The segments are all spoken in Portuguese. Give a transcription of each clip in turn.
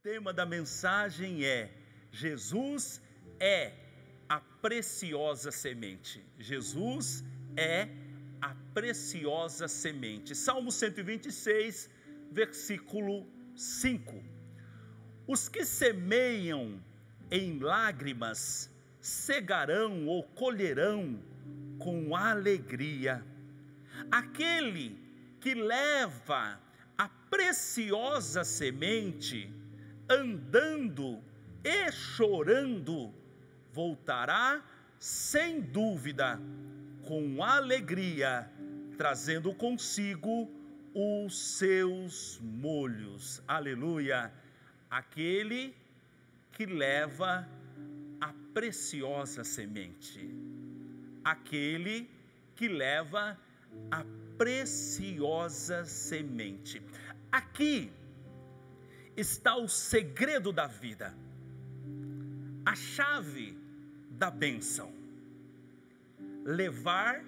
tema da mensagem é: Jesus é a preciosa semente. Jesus é a preciosa semente. Salmo 126, versículo 5. Os que semeiam em lágrimas cegarão ou colherão com alegria. Aquele que leva a preciosa semente, andando e chorando, voltará sem dúvida com alegria, trazendo consigo os seus molhos. Aleluia! Aquele que leva a preciosa semente. Aquele que leva a preciosa semente. Aqui está o segredo da vida, a chave da bênção: levar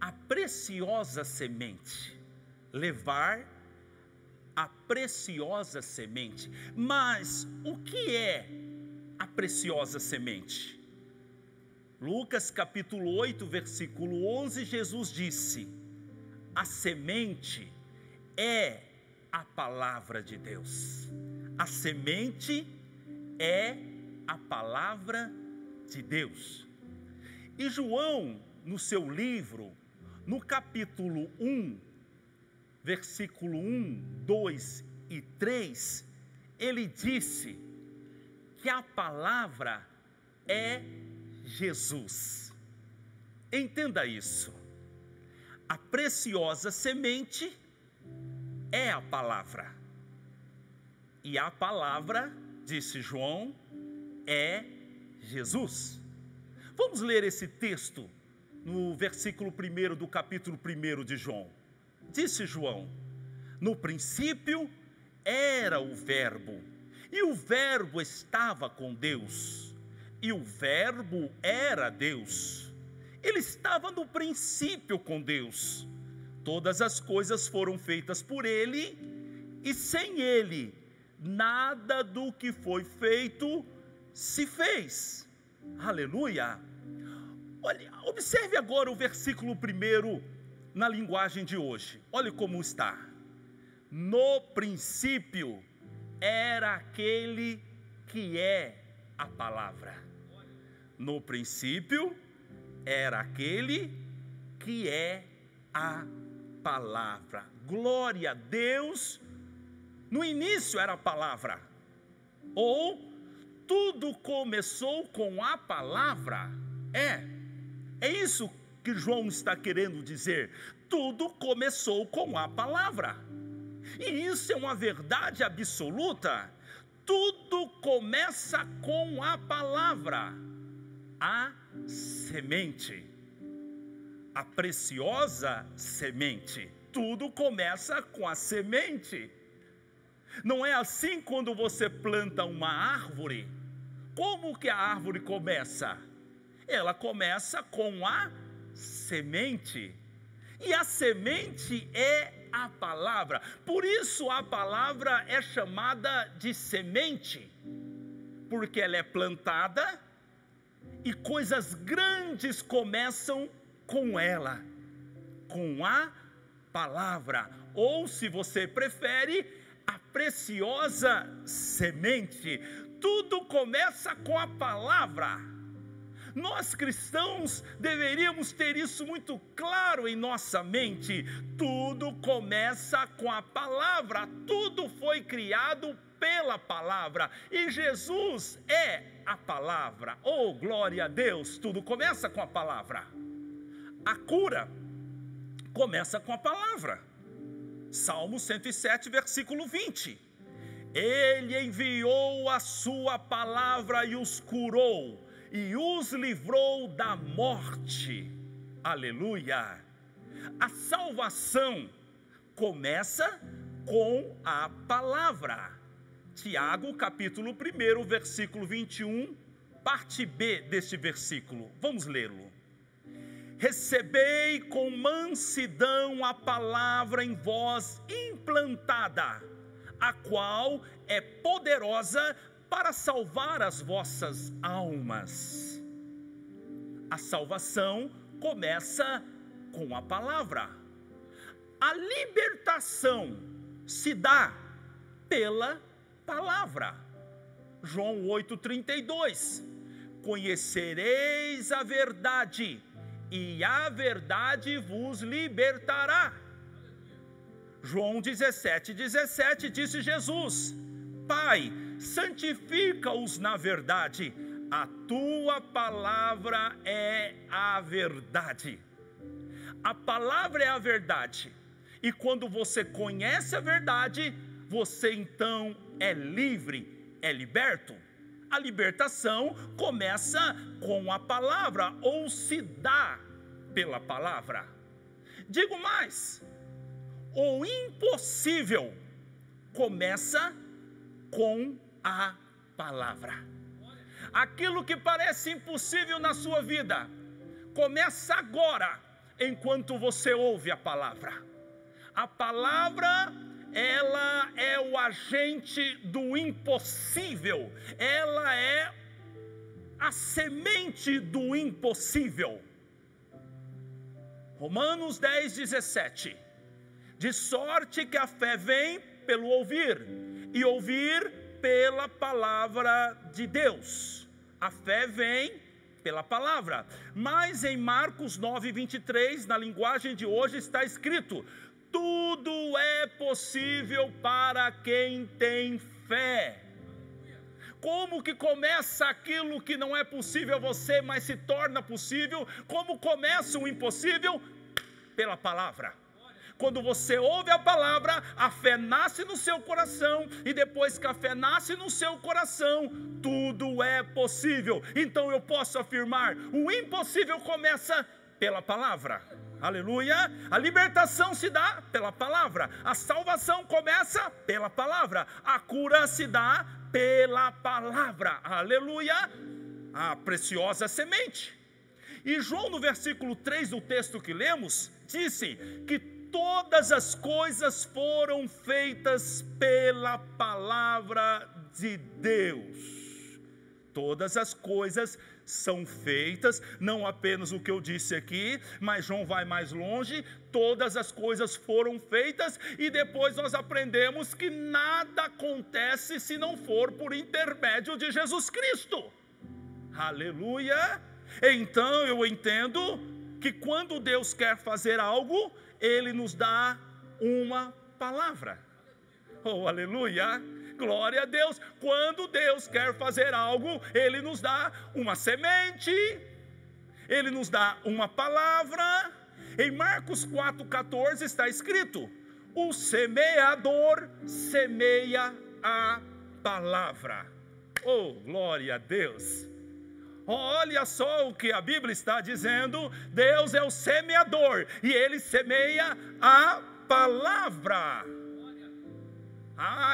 a preciosa semente, levar a preciosa semente. Mas o que é a preciosa semente? Lucas capítulo 8, versículo 11, Jesus disse: a semente é a palavra de Deus. A semente é a palavra de Deus. E João, no seu livro, no capítulo 1, versículo 1, 2 e 3, ele disse que a palavra é Jesus. Entenda isso. A preciosa semente é a palavra. E a palavra, disse João, é Jesus. Vamos ler esse texto no versículo 1 do capítulo 1 de João. Disse João: no princípio era o Verbo, e o Verbo estava com Deus, e o Verbo era Deus. Ele estava no princípio com Deus. Todas as coisas foram feitas por Ele, e sem Ele, nada do que foi feito se fez. Aleluia! Olha, observe agora o versículo 1 na linguagem de hoje. Olhe como está. No princípio era aquele que é a palavra. No princípio era aquele que é a palavra. Glória a Deus. No início era a palavra. Ou tudo começou com a palavra. É isso que João está querendo dizer. Tudo começou com a palavra. E isso é uma verdade absoluta. Tudo começa com a palavra. A semente, a preciosa semente. Tudo começa com a semente. Não é assim quando você planta uma árvore? Como que a árvore começa? Ela começa com a semente. E a semente é a palavra. Por isso a palavra é chamada de semente, porque ela é plantada e coisas grandes começam com ela, com a palavra. Ou, se você prefere, a preciosa semente. Tudo começa com a palavra. Nós cristãos deveríamos ter isso muito claro em nossa mente. Tudo começa com a palavra. Tudo foi criado pela palavra. E Jesus é a palavra. Oh, glória a Deus! Tudo começa com a palavra. A cura começa com a palavra. Salmo 107, versículo 20. Ele enviou a sua palavra e os curou, e os livrou da morte. Aleluia! A salvação começa com a palavra. Tiago, capítulo 1, versículo 21, parte B deste versículo. Vamos lê-lo. Recebei com mansidão a palavra em vós implantada, a qual é poderosa para salvar as vossas almas. A salvação começa com a palavra. A libertação se dá pela palavra. João 8,32: conhecereis a verdade, e a verdade vos libertará. João 17,17 disse Jesus: Pai, santifica-os na verdade, a tua palavra é a verdade. A palavra é a verdade, e quando você conhece a verdade, você então é livre, é liberto. A libertação começa com a palavra, ou se dá pela palavra. Digo mais, o impossível começa com a palavra. Aquilo que parece impossível na sua vida, começa agora, enquanto você ouve a palavra. A palavra, ela é o agente do impossível, ela é a semente do impossível. Romanos 10,17: de sorte que a fé vem pelo ouvir, e ouvir pela palavra de Deus. A fé vem pela palavra. Mas em Marcos 9,23, na linguagem de hoje, está escrito: tudo é possível para quem tem fé. Como que começa aquilo que não é possível a você, mas se torna possível? Como começa o impossível? Pela palavra. Quando você ouve a palavra, a fé nasce no seu coração, e depois que a fé nasce no seu coração, tudo é possível. Então eu posso afirmar, o impossível começa pela palavra. Aleluia. A libertação se dá pela palavra, a salvação começa pela palavra, a cura se dá pela palavra. Aleluia. A preciosa semente. E João, no versículo 3 do texto que lemos, disse que todas as coisas foram feitas pela palavra de Deus. Todas as coisas são feitas, não apenas o que eu disse aqui, mas João vai mais longe. Todas as coisas foram feitas, e depois nós aprendemos que nada acontece se não for por intermédio de Jesus Cristo. Aleluia. Então eu entendo que quando Deus quer fazer algo, Ele nos dá uma palavra. Oh, aleluia, glória a Deus. Quando Deus quer fazer algo, Ele nos dá uma semente, Ele nos dá uma palavra. Em Marcos 4,14 está escrito: o semeador semeia a palavra. Oh, glória a Deus. Olha só o que a Bíblia está dizendo. Deus é o semeador, e Ele semeia a palavra.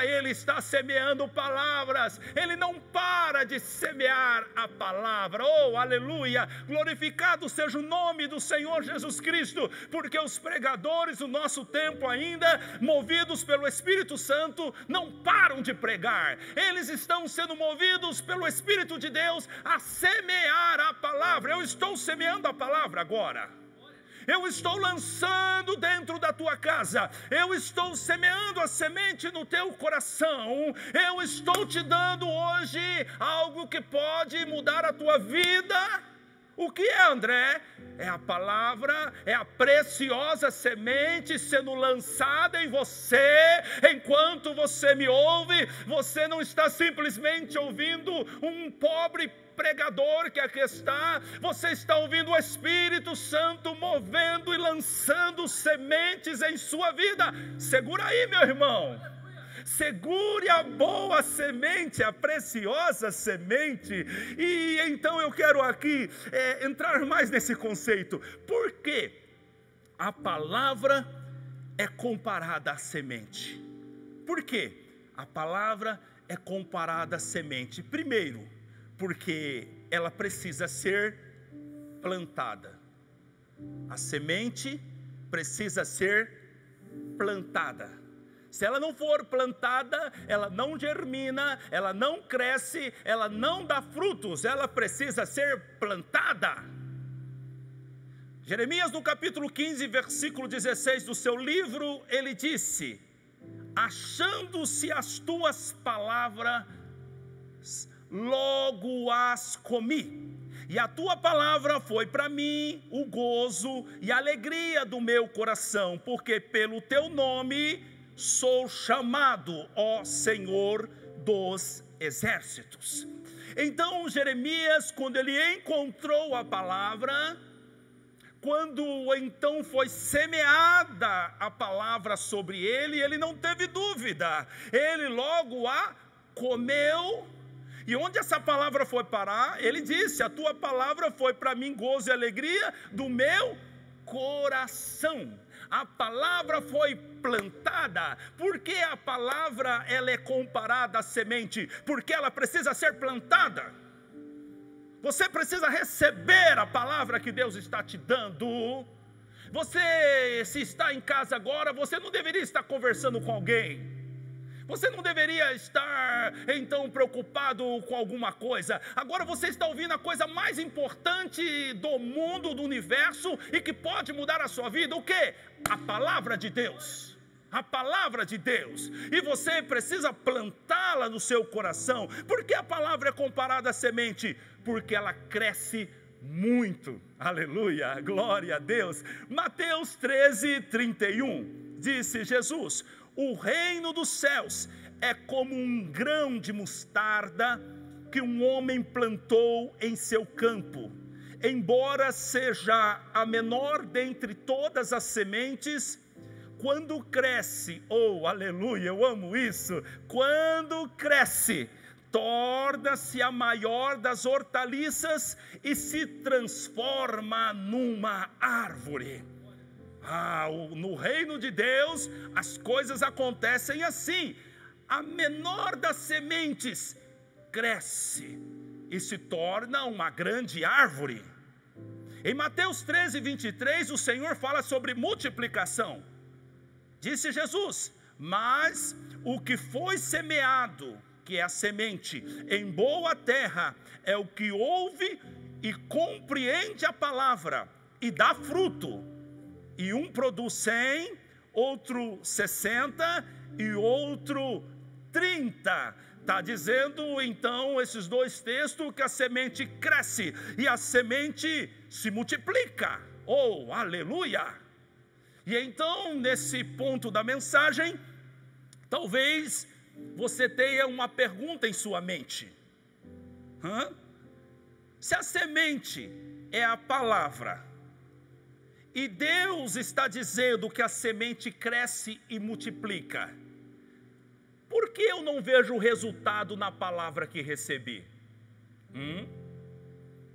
Ele está semeando palavras. Ele não para de semear a palavra. Oh, aleluia, glorificado seja o nome do Senhor Jesus Cristo, porque os pregadores do nosso tempo ainda, movidos pelo Espírito Santo, não param de pregar. Eles estão sendo movidos pelo Espírito de Deus a semear a palavra. Eu estou semeando a palavra agora. Eu estou lançando dentro da tua casa, eu estou semeando a semente no teu coração, eu estou te dando hoje algo que pode mudar a tua vida. O que é, André? É a palavra, é a preciosa semente sendo lançada em você. Enquanto você me ouve, você não está simplesmente ouvindo um pobre pregador que aqui está, você está ouvindo o Espírito Santo movendo e lançando sementes em sua vida. Segura aí, meu irmão. Segure a boa semente, a preciosa semente. E então eu quero aqui entrar mais nesse conceito. Por que a palavra é comparada à semente? Por que a palavra é comparada à semente? Primeiro, porque ela precisa ser plantada. A semente precisa ser plantada. Se ela não for plantada, ela não germina, ela não cresce, ela não dá frutos, ela precisa ser plantada. Jeremias, no capítulo 15, versículo 16 do seu livro, ele disse: achando-se as tuas palavras, logo as comi. E a tua palavra foi para mim o gozo e a alegria do meu coração, porque pelo teu nome sou chamado, ó Senhor dos exércitos. Então Jeremias, quando ele encontrou a palavra, quando então foi semeada a palavra sobre ele, ele não teve dúvida, ele logo a comeu. E onde essa palavra foi parar? Ele disse: a tua palavra foi para mim gozo e alegria do meu coração. A palavra foi plantada. Por que a palavra ela é comparada à semente? Porque ela precisa ser plantada. Você precisa receber a palavra que Deus está te dando. Você, se está em casa agora, você não deveria estar conversando com alguém. Você não deveria estar então preocupado com alguma coisa. Agora você está ouvindo a coisa mais importante do mundo, do universo, e que pode mudar a sua vida. O quê? A palavra de Deus. A palavra de Deus. E você precisa plantá-la no seu coração. Por que a palavra é comparada à semente? Porque ela cresce muito. Aleluia, glória a Deus. Mateus 13, 31, disse Jesus: o reino dos céus é como um grão de mostarda que um homem plantou em seu campo. Embora seja a menor dentre todas as sementes, quando cresce, oh aleluia, eu amo isso, quando cresce, torna-se a maior das hortaliças e se transforma numa árvore. No reino de Deus as coisas acontecem assim: a menor das sementes cresce e se torna uma grande árvore. Em Mateus 13, 23, o Senhor fala sobre multiplicação. Disse Jesus: mas o que foi semeado, que é a semente, em boa terra, é o que ouve e compreende a palavra e dá fruto. E um produz 100, outro 60 e outro 30. Está dizendo então esses dois textos que a semente cresce e a semente se multiplica. Oh, aleluia! E então nesse ponto da mensagem, talvez você tenha uma pergunta em sua mente. Se a semente é a palavra, e Deus está dizendo que a semente cresce e multiplica, por que eu não vejo o resultado na palavra que recebi?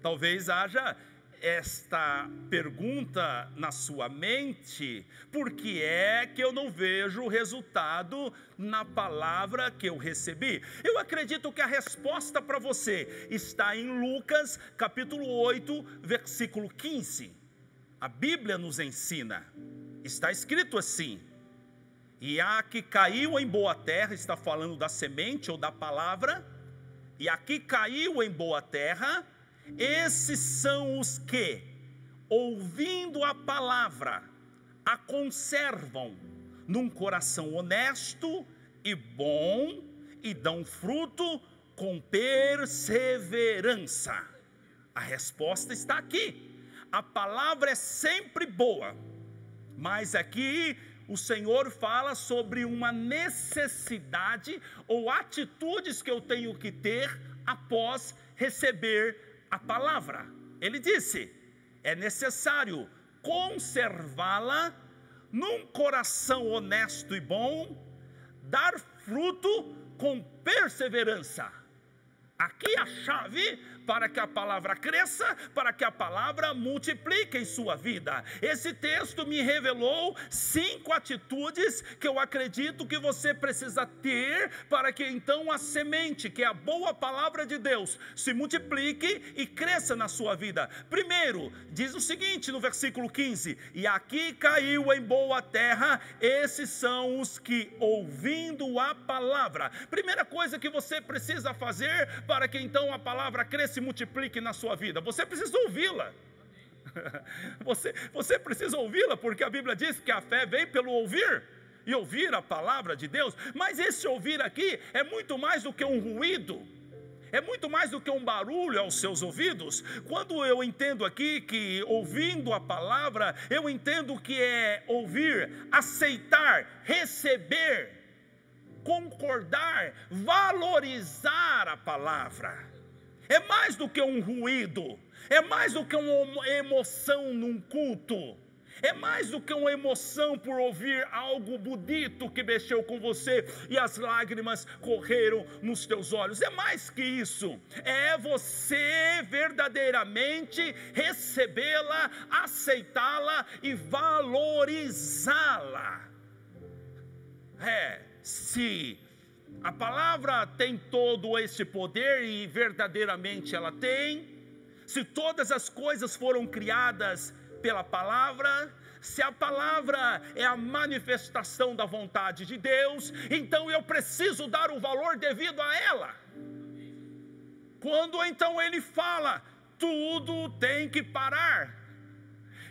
Talvez haja esta pergunta na sua mente: por que é que eu não vejo o resultado na palavra que eu recebi? Eu acredito que a resposta para você está em Lucas capítulo 8, versículo 15. A Bíblia nos ensina, está escrito assim: e a que caiu em boa terra, está falando da semente ou da palavra, e a que caiu em boa terra, esses são os que, ouvindo a palavra, a conservam num coração honesto e bom, e dão fruto com perseverança. A resposta está aqui. A palavra é sempre boa, mas aqui o Senhor fala sobre uma necessidade ou atitudes que eu tenho que ter após receber a palavra. Ele disse: é necessário conservá-la num coração honesto e bom, dar fruto com perseverança. Aqui a chave para que a palavra cresça, para que a palavra multiplique em sua vida. Esse texto me revelou 5 atitudes que eu acredito que você precisa ter para que então a semente, que é a boa palavra de Deus, se multiplique e cresça na sua vida. Primeiro, diz o seguinte no versículo 15: e aqui caiu em boa terra, esses são os que ouvindo a palavra. Primeira coisa que você precisa fazer para que então a palavra cresça e multiplique na sua vida, você precisa ouvi-la. Você precisa ouvi-la, porque a Bíblia diz que a fé vem pelo ouvir, e ouvir a palavra de Deus. Mas esse ouvir aqui é muito mais do que um ruído, é muito mais do que um barulho aos seus ouvidos. Quando eu entendo aqui que ouvindo a palavra, eu entendo que é ouvir, aceitar, receber, concordar, valorizar a palavra. É mais do que um ruído, é mais do que uma emoção num culto, é mais do que uma emoção por ouvir algo bonito que mexeu com você e as lágrimas correram nos teus olhos. É mais que isso, é você verdadeiramente recebê-la, aceitá-la e valorizá-la. Se a palavra tem todo esse poder, e verdadeiramente ela tem, se todas as coisas foram criadas pela palavra, se a palavra é a manifestação da vontade de Deus, então eu preciso dar o valor devido a ela. Quando então ele fala, tudo tem que parar.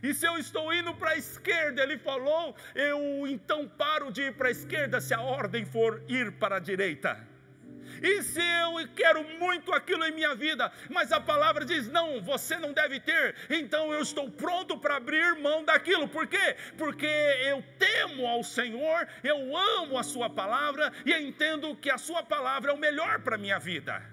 E se eu estou indo para a esquerda, ele falou, eu então paro de ir para a esquerda se a ordem for ir para a direita. E se eu quero muito aquilo em minha vida, mas a palavra diz, não, você não deve ter, então eu estou pronto para abrir mão daquilo. Por quê? Porque eu temo ao Senhor, eu amo a sua palavra, e eu entendo que a sua palavra é o melhor para a minha vida.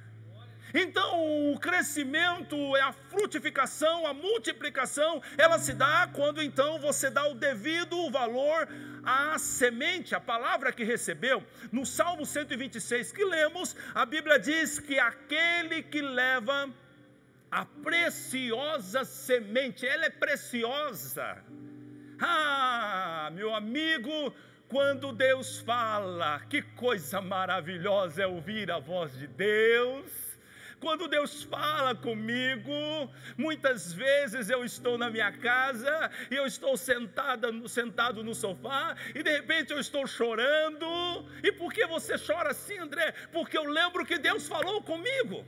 Então o crescimento, a frutificação, a multiplicação, ela se dá quando então você dá o devido valor à semente, à palavra que recebeu. No Salmo 126 que lemos, a Bíblia diz que aquele que leva a preciosa semente, ela é preciosa. Meu amigo, quando Deus fala, que coisa maravilhosa é ouvir a voz de Deus. Quando Deus fala comigo, muitas vezes eu estou na minha casa, e eu estou sentado no sofá, e de repente eu estou chorando. E por que você chora assim, André? Porque eu lembro que Deus falou comigo.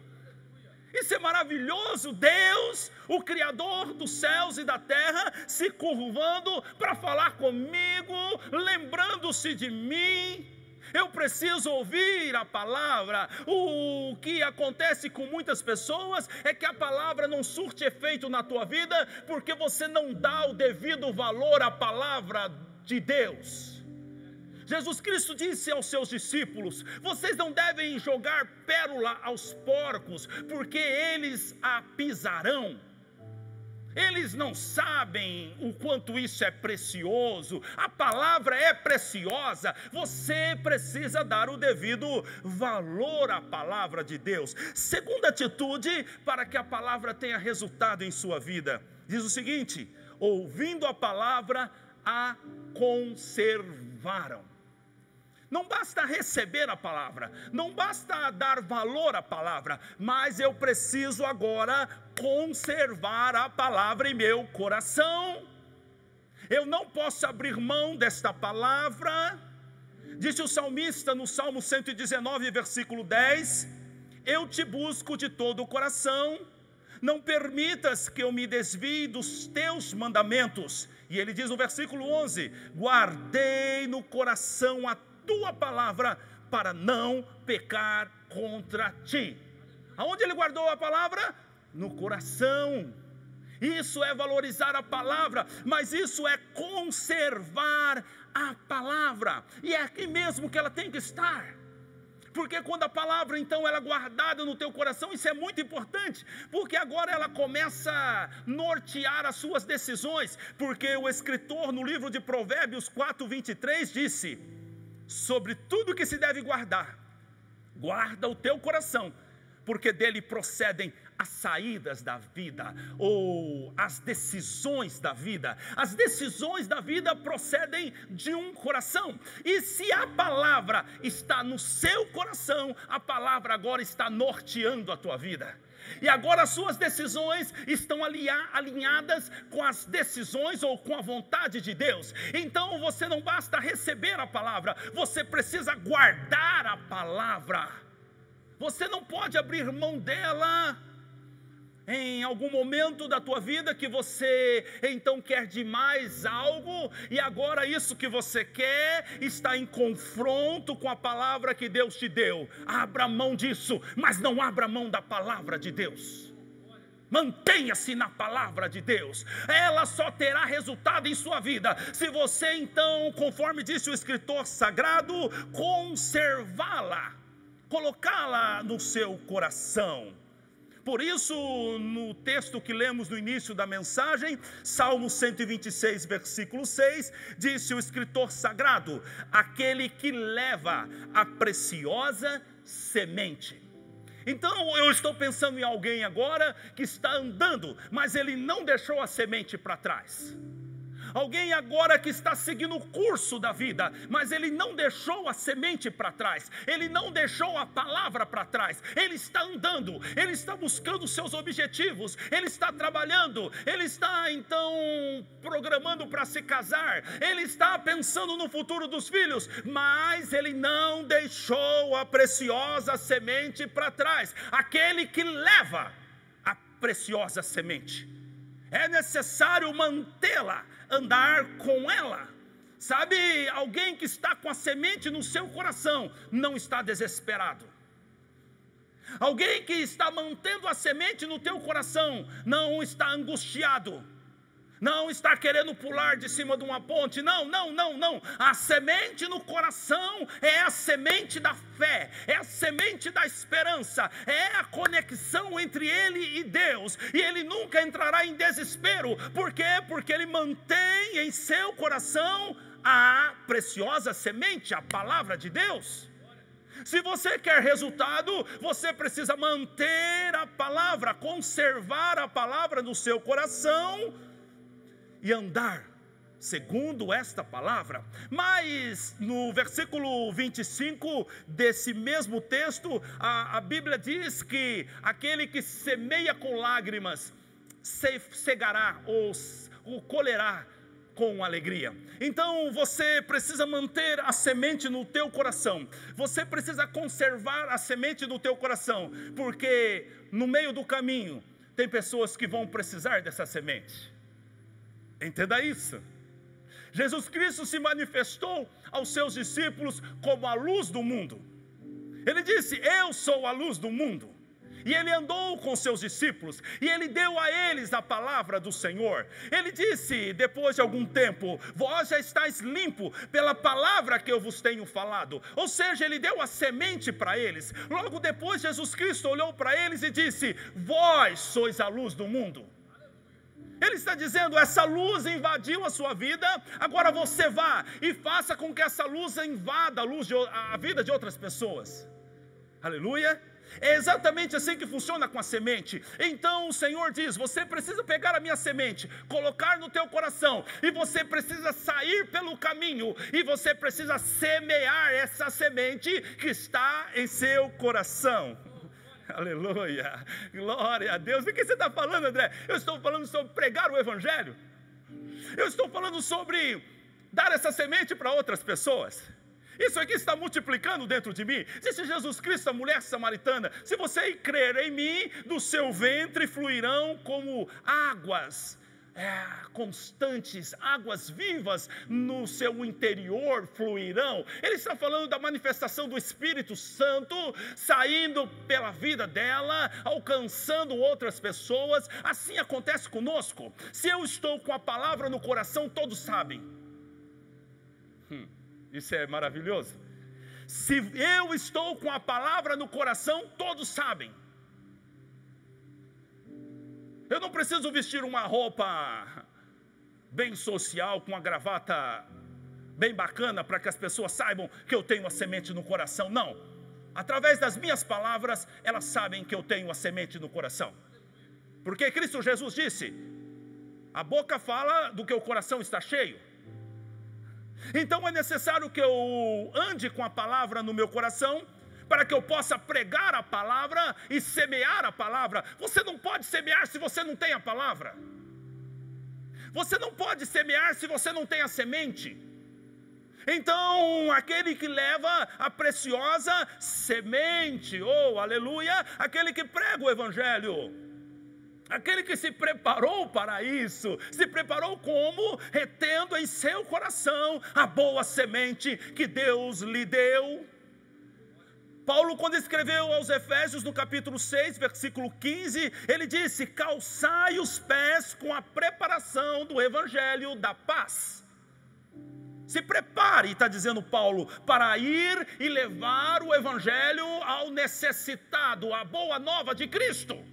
Isso é maravilhoso, Deus, o Criador dos céus e da terra, se curvando para falar comigo, lembrando-se de mim. Eu preciso ouvir a palavra. O que acontece com muitas pessoas é que a palavra não surte efeito na tua vida, porque você não dá o devido valor à palavra de Deus. Jesus Cristo disse aos seus discípulos, vocês não devem jogar pérola aos porcos, porque eles a pisarão. Eles não sabem o quanto isso é precioso. A palavra é preciosa. Você precisa dar o devido valor à palavra de Deus. Segunda atitude para que a palavra tenha resultado em sua vida, diz o seguinte: ouvindo a palavra, a conservaram. Não basta receber a palavra, não basta dar valor à palavra, mas eu preciso agora conservar a palavra em meu coração. Eu não posso abrir mão desta palavra. Disse o salmista no Salmo 119, versículo 10: eu te busco de todo o coração, não permitas que eu me desvie dos teus mandamentos. E ele diz no versículo 11: guardei no coração a tua palavra para não pecar contra ti. Aonde ele guardou a palavra? No coração. Isso é valorizar a palavra, mas isso é conservar a palavra, e é aqui mesmo que ela tem que estar. Porque quando a palavra então ela é guardada no teu coração, isso é muito importante, porque agora ela começa a nortear as suas decisões. Porque o escritor no livro de Provérbios 4:23 disse: sobre tudo que se deve guardar, guarda o teu coração, porque dele procedem as saídas da vida, ou as decisões da vida. As decisões da vida procedem de um coração, e se a palavra está no seu coração, a palavra agora está norteando a tua vida. E agora as suas decisões estão alinhadas com as decisões ou com a vontade de Deus. Então você não basta receber a palavra, você precisa guardar a palavra. Você não pode abrir mão dela em algum momento da tua vida que você então quer demais algo, e agora isso que você quer está em confronto com a palavra que Deus te deu. Abra mão disso, mas não abra mão da palavra de Deus. Mantenha-se na palavra de Deus. Ela só terá resultado em sua vida se você então, conforme disse o escritor sagrado, conservá-la, colocá-la no seu coração. Por isso, no texto que lemos no início da mensagem, Salmo 126, versículo 6, disse o escritor sagrado: aquele que leva a preciosa semente. Então eu estou pensando em alguém agora que está andando, mas ele não deixou a semente para trás. Alguém agora que está seguindo o curso da vida, mas ele não deixou a semente para trás, ele não deixou a palavra para trás, ele está andando, ele está buscando seus objetivos, ele está trabalhando, ele está então programando para se casar, ele está pensando no futuro dos filhos, mas ele não deixou a preciosa semente para trás. Aquele que leva a preciosa semente, é necessário mantê-la, andar com ela. Sabe, alguém que está com a semente no seu coração não está desesperado. Alguém que está mantendo a semente no teu coração não está angustiado, não está querendo pular de cima de uma ponte. Não. A semente no coração é a semente da fé, é a semente da esperança, é a conexão entre ele e Deus. E ele nunca entrará em desespero. Por quê? Porque ele mantém em seu coração a preciosa semente, a palavra de Deus. Se você quer resultado, você precisa manter a palavra, conservar a palavra no seu coração e andar segundo esta palavra. Mas no versículo 25 desse mesmo texto, a Bíblia diz que aquele que semeia com lágrimas cegará ou colherá com alegria. Então você precisa manter a semente no teu coração, você precisa conservar a semente no teu coração, porque no meio do caminho tem pessoas que vão precisar dessa semente. Entenda isso. Jesus Cristo se manifestou aos seus discípulos como a luz do mundo. Ele disse: eu sou a luz do mundo. E ele andou com seus discípulos, e ele deu a eles a palavra do Senhor. Ele disse, depois de algum tempo: vós já estáis limpo pela palavra que eu vos tenho falado. Ou seja, ele deu a semente para eles. Logo depois, Jesus Cristo olhou para eles e disse: vós sois a luz do mundo. Ele está dizendo: essa luz invadiu a sua vida, agora você vá e faça com que essa luz invada a vida de outras pessoas. Aleluia. É exatamente assim que funciona com a semente. Então o Senhor diz: você precisa pegar a minha semente, colocar no teu coração, e você precisa sair pelo caminho, e você precisa semear essa semente que está em seu coração. Aleluia, glória a Deus. O que você está falando, André? Eu estou falando sobre pregar o Evangelho. Eu estou falando sobre dar essa semente para outras pessoas. Isso aqui está multiplicando dentro de mim. Disse Jesus Cristo à mulher samaritana: se você crer em mim, do seu ventre fluirão como águas constantes, águas vivas no seu interior fluirão. Ele está falando da manifestação do Espírito Santo saindo pela vida dela, alcançando outras pessoas. Assim acontece conosco. Se eu estou com a palavra no coração, todos sabem. Isso é maravilhoso. Se eu estou com a palavra no coração, todos sabem. Eu não preciso vestir uma roupa bem social, com uma gravata bem bacana, para que as pessoas saibam que eu tenho a semente no coração. Não. através das minhas palavras, elas sabem que eu tenho a semente no coração. Porque Cristo Jesus disse: a boca fala do que o coração está cheio. Então é necessário que eu ande com a palavra no meu coração, para que eu possa pregar a palavra e semear a palavra. Você não pode semear se você não tem a palavra. Você não pode semear se você não tem a semente. Então, aquele que leva a preciosa semente, oh, aleluia, aquele que prega o evangelho, aquele que se preparou para isso, se preparou como? Retendo em seu coração a boa semente que Deus lhe deu. Paulo, quando escreveu aos Efésios, no capítulo 6, versículo 15, ele disse: calçai os pés com a preparação do evangelho da paz. Se prepare, está dizendo Paulo, para ir e levar o evangelho ao necessitado, a boa nova de Cristo.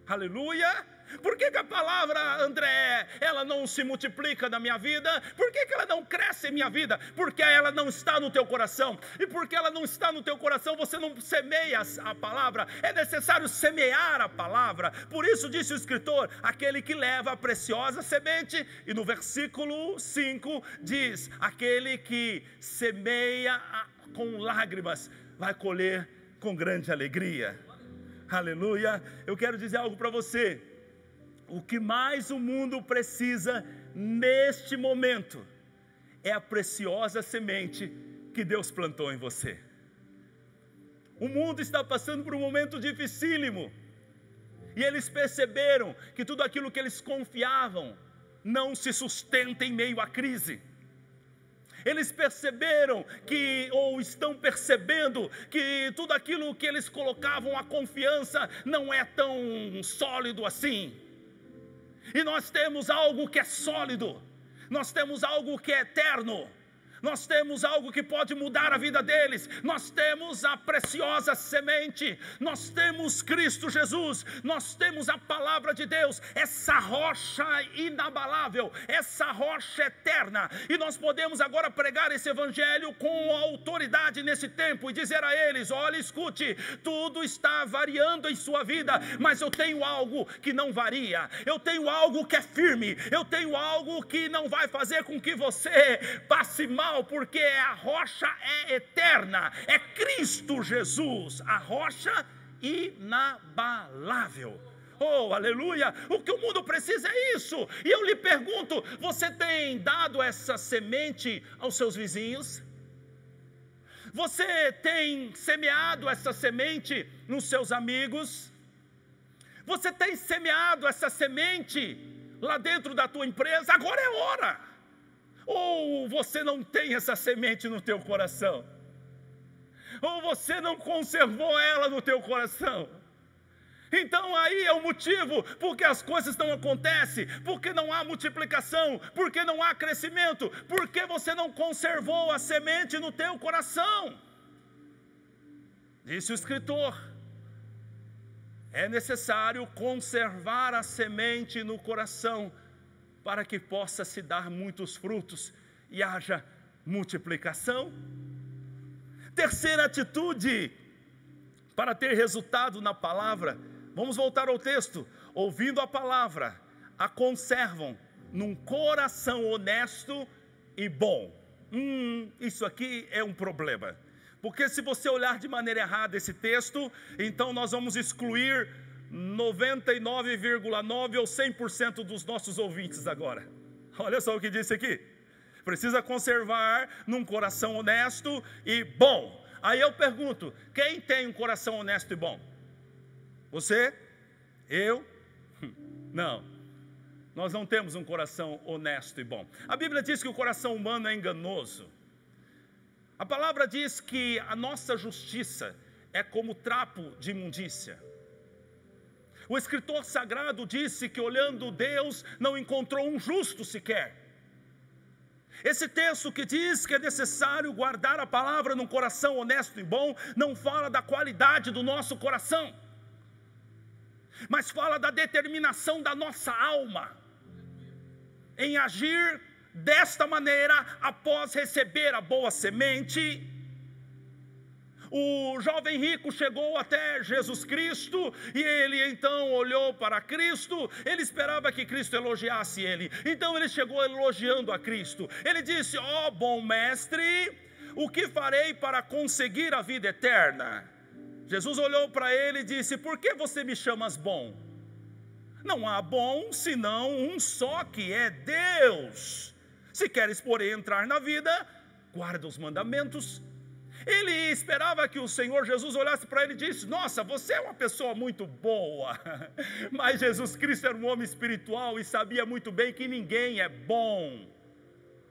Aleluia! Por que a palavra, André, ela não se multiplica na minha vida? Por que ela não cresce em minha vida? Porque ela não está no teu coração. E porque ela não está no teu coração, você não semeia a palavra. É necessário semear a palavra. Por isso disse o escritor: aquele que leva a preciosa semente. E no versículo 5 diz: aquele que semeia com lágrimas vai colher com grande alegria. Aleluia! Eu quero dizer algo para você. O que mais o mundo precisa neste momento é a preciosa semente que Deus plantou em você. O mundo está passando por um momento dificílimo, e eles perceberam que tudo aquilo que eles confiavam não se sustenta em meio à crise. Eles perceberam que, ou estão percebendo, que tudo aquilo que eles colocavam a confiança não é tão sólido assim. E nós temos algo que é sólido, nós temos algo que é eterno, nós temos algo que pode mudar a vida deles. Nós temos a preciosa semente, nós temos Cristo Jesus, nós temos a palavra de Deus, essa rocha inabalável, essa rocha eterna. E nós podemos agora pregar esse evangelho com autoridade nesse tempo e dizer a eles: olha, escute, tudo está variando em sua vida, mas eu tenho algo que não varia, eu tenho algo que é firme, eu tenho algo que não vai fazer com que você passe mal, porque a rocha é eterna, é Cristo Jesus, a rocha inabalável. Oh, aleluia! O que o mundo precisa é isso. E eu lhe pergunto: você tem dado essa semente aos seus vizinhos? Você tem semeado essa semente nos seus amigos? Você tem semeado essa semente lá dentro da tua empresa? Agora é hora. Ou você não tem essa semente no teu coração? Ou você não conservou ela no teu coração? Então aí é o motivo porque as coisas não acontecem, porque não há multiplicação, porque não há crescimento, porque você não conservou a semente no teu coração. Disse o escritor: é necessário conservar a semente no coração, para que possa se dar muitos frutos e haja multiplicação. Terceira atitude para ter resultado na palavra, vamos voltar ao texto: ouvindo a palavra, a conservam num coração honesto e bom. Isso aqui é um problema, porque se você olhar de maneira errada esse texto, então nós vamos excluir 99,9% ou 100% dos nossos ouvintes agora. Olha só o que disse aqui: precisa conservar num coração honesto e bom. Aí eu pergunto: quem tem um coração honesto e bom? Você? Eu? Não, nós não temos um coração honesto e bom. A Bíblia diz que o coração humano é enganoso. A palavra diz que a nossa justiça é como trapo de imundícia. O escritor sagrado disse que, olhando Deus, não encontrou um justo sequer. Esse texto que diz que é necessário guardar a palavra num coração honesto e bom, não fala da qualidade do nosso coração, mas fala da determinação da nossa alma em agir desta maneira após receber a boa semente. O jovem rico chegou até Jesus Cristo e ele então olhou para Cristo. Ele esperava que Cristo elogiasse ele, então ele chegou elogiando a Cristo. Ele disse: ó bom mestre, o que farei para conseguir a vida eterna? Jesus olhou para ele e disse: por que você me chamas bom? Não há bom senão um só, que é Deus. Se queres, porém, entrar na vida, guarda os mandamentos. Ele esperava que o Senhor Jesus olhasse para ele e disse: nossa, você é uma pessoa muito boa. Mas Jesus Cristo era um homem espiritual e sabia muito bem que ninguém é bom,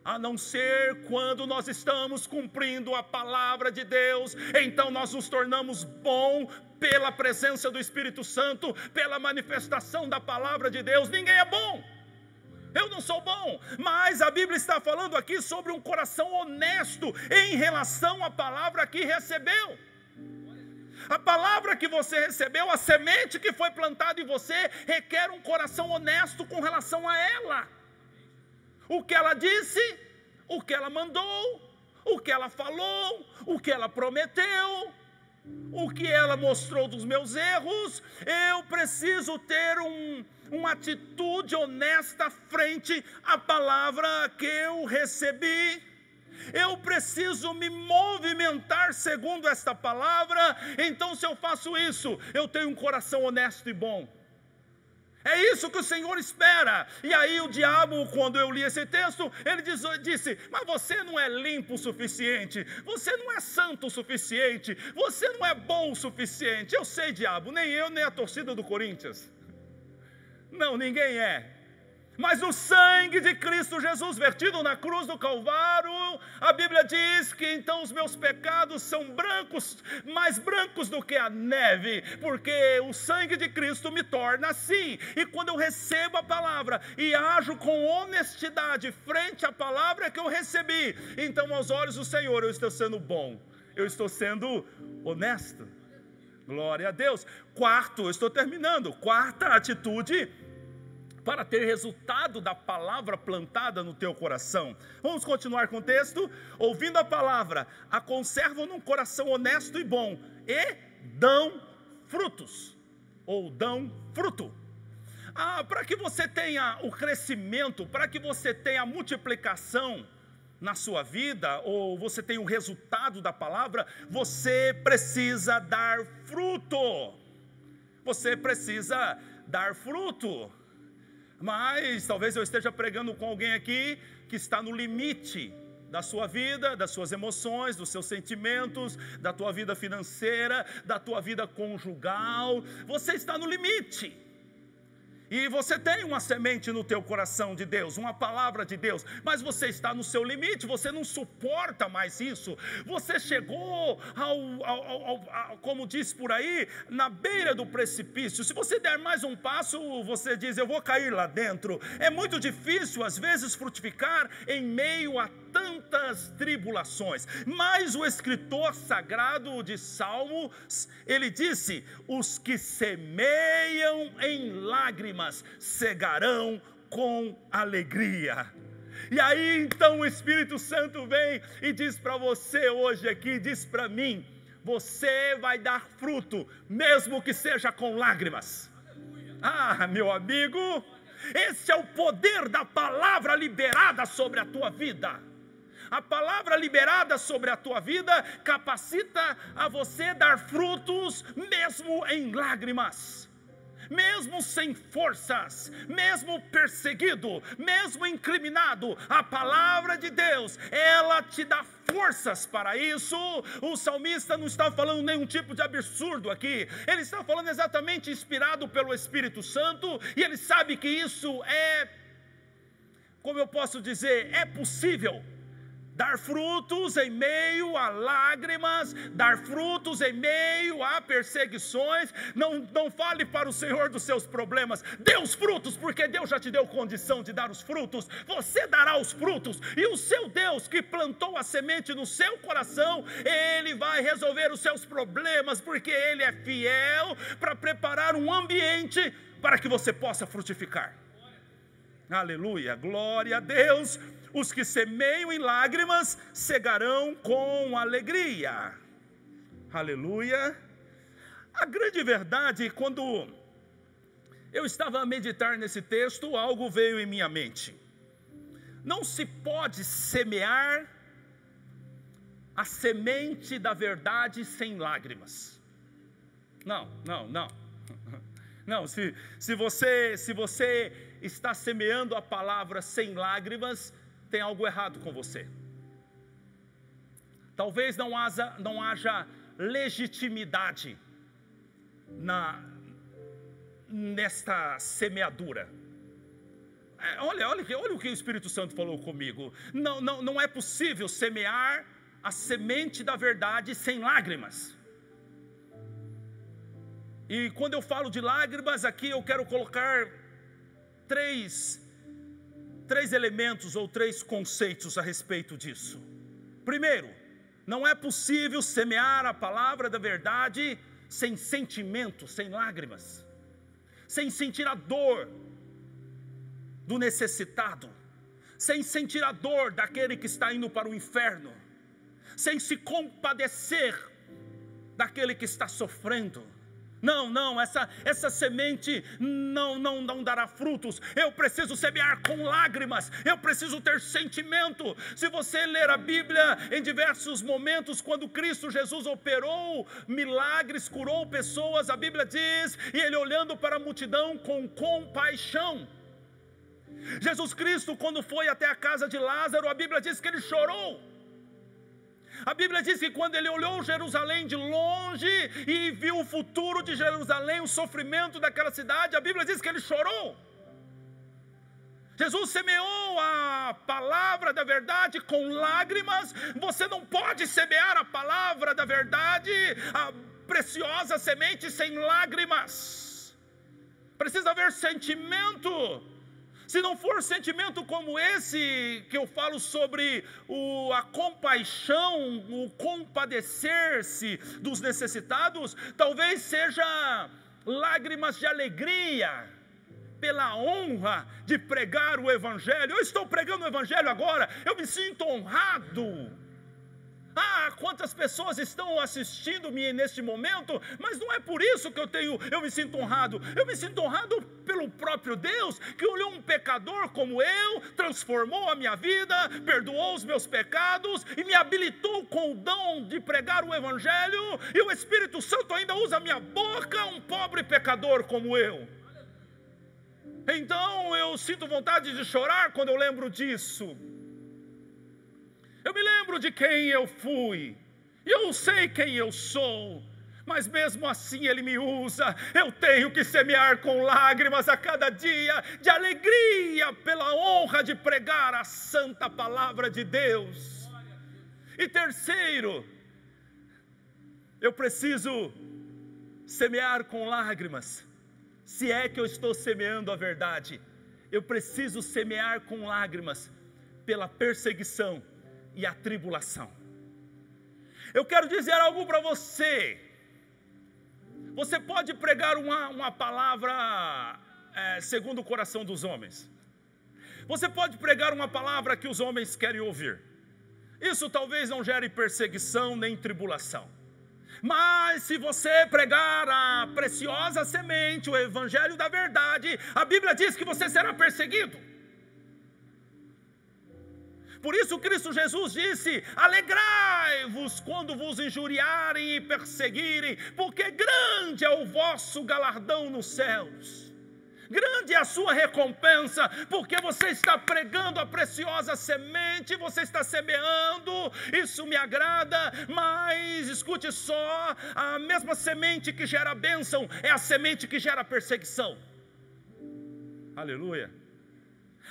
a não ser quando nós estamos cumprindo a palavra de Deus. Então nós nos tornamos bom pela presença do Espírito Santo, pela manifestação da palavra de Deus. Ninguém é bom. Eu não sou bom, mas a Bíblia está falando aqui sobre um coração honesto em relação à palavra que recebeu. A palavra que você recebeu, a semente que foi plantada em você, requer um coração honesto com relação a ela. O que ela disse, o que ela mandou, o que ela falou, o que ela prometeu, o que ela mostrou dos meus erros. Eu preciso ter uma atitude honesta frente à palavra que eu recebi. Eu preciso me movimentar segundo esta palavra. Então, se eu faço isso, eu tenho um coração honesto e bom. É isso que o Senhor espera. E aí o diabo, quando eu li esse texto, ele disse: mas você não é limpo o suficiente, você não é santo o suficiente, você não é bom o suficiente. Eu sei, diabo, nem eu, nem a torcida do Corinthians. Não, ninguém é. Mas o sangue de Cristo Jesus vertido na cruz do Calvário, a Bíblia diz que então os meus pecados são brancos, mais brancos do que a neve, porque o sangue de Cristo me torna assim. E quando eu recebo a palavra e ajo com honestidade frente à palavra que eu recebi, então aos olhos do Senhor eu estou sendo bom, eu estou sendo honesto. Glória a Deus. Quarto, eu estou terminando, quarta atitude para ter resultado da palavra plantada no teu coração. Vamos continuar com o texto. Ouvindo a palavra, a conservam num coração honesto e bom, e dão frutos, ou dão fruto. Para que você tenha o crescimento, para que você tenha a multiplicação na sua vida, ou você tenha o resultado da palavra, você precisa dar fruto. Você precisa dar fruto. Mas talvez eu esteja pregando com alguém aqui que está no limite da sua vida, das suas emoções, dos seus sentimentos, da tua vida financeira, da tua vida conjugal. Você está no limite. E você tem uma semente no teu coração de Deus, uma palavra de Deus, mas você está no seu limite, você não suporta mais isso. Você chegou como diz por aí, na beira do precipício. Se você der mais um passo, você diz: eu vou cair lá dentro. É muito difícil às vezes frutificar em meio a tantas tribulações. Mas o escritor sagrado de Salmos, ele disse: os que semeiam em lágrimas cegarão com alegria. E aí então o Espírito Santo vem e diz para você hoje aqui, diz para mim: você vai dar fruto, mesmo que seja com lágrimas. Meu amigo, esse é o poder da palavra liberada sobre a tua vida. A palavra liberada sobre a tua vida capacita a você dar frutos, mesmo em lágrimas, mesmo sem forças, mesmo perseguido, mesmo incriminado. A palavra de Deus, ela te dá forças para isso. O salmista não está falando nenhum tipo de absurdo aqui, ele está falando exatamente inspirado pelo Espírito Santo, e ele sabe que isso é, como eu posso dizer, é possível. Dar frutos em meio a lágrimas, dar frutos em meio a perseguições. Não fale para o Senhor dos seus problemas, dê os frutos, porque Deus já te deu condição de dar os frutos. Você dará os frutos, e o seu Deus que plantou a semente no seu coração, Ele vai resolver os seus problemas, porque Ele é fiel para preparar um ambiente para que você possa frutificar. Aleluia, glória a Deus. Os que semeiam em lágrimas cegarão com alegria. Aleluia. A grande verdade, quando eu estava a meditar nesse texto, algo veio em minha mente. Não se pode semear a semente da verdade sem lágrimas. Não. Não, se você está semeando a palavra sem lágrimas, tem algo errado com você. Talvez não haja legitimidade nesta semeadura. Olha o que o Espírito Santo falou comigo. Não é possível semear a semente da verdade sem lágrimas. E quando eu falo de lágrimas, aqui eu quero colocar três elementos ou três conceitos a respeito disso. Primeiro, não é possível semear a palavra da verdade sem sentimento, sem lágrimas, sem sentir a dor do necessitado, sem sentir a dor daquele que está indo para o inferno, sem se compadecer daquele que está sofrendo. Não, essa semente não dará frutos. Eu preciso semear com lágrimas, eu preciso ter sentimento. Se você ler a Bíblia em diversos momentos, quando Cristo Jesus operou milagres, curou pessoas, a Bíblia diz, e ele olhando para a multidão com compaixão. Jesus Cristo, quando foi até a casa de Lázaro, a Bíblia diz que ele chorou. A Bíblia diz que quando ele olhou Jerusalém de longe e viu o futuro de Jerusalém, o sofrimento daquela cidade, a Bíblia diz que ele chorou. Jesus semeou a palavra da verdade com lágrimas. Você não pode semear a palavra da verdade, a preciosa semente, sem lágrimas. Precisa haver sentimento. Se não for sentimento como esse, que eu falo sobre a compaixão, o compadecer-se dos necessitados, talvez seja lágrimas de alegria, pela honra de pregar o Evangelho. Eu estou pregando o Evangelho agora, eu me sinto honrado. Quantas pessoas estão assistindo-me neste momento, mas não é por isso que eu me sinto honrado. Eu me sinto honrado pelo próprio Deus, que olhou um pecador como eu, transformou a minha vida, perdoou os meus pecados e me habilitou com o dom de pregar o Evangelho, e o Espírito Santo ainda usa a minha boca, um pobre pecador como eu. Então eu sinto vontade de chorar quando eu lembro disso. Eu me lembro de quem eu fui, e eu sei quem eu sou, mas mesmo assim Ele me usa. Eu tenho que semear com lágrimas a cada dia, de alegria pela honra de pregar a santa palavra de Deus. E terceiro, eu preciso semear com lágrimas, se é que eu estou semeando a verdade. Eu preciso semear com lágrimas pela perseguição e a tribulação. Eu quero dizer algo para você. Você pode pregar uma palavra segundo o coração dos homens. Você pode pregar uma palavra que os homens querem ouvir. Isso talvez não gere perseguição nem tribulação. Mas se você pregar a preciosa semente, o Evangelho da verdade, a Bíblia diz que você será perseguido. Por isso Cristo Jesus disse: alegrai-vos quando vos injuriarem e perseguirem, porque grande é o vosso galardão nos céus. Grande é a sua recompensa, porque você está pregando a preciosa semente, você está semeando, isso me agrada. Mas escute só, a mesma semente que gera bênção é a semente que gera perseguição. Aleluia.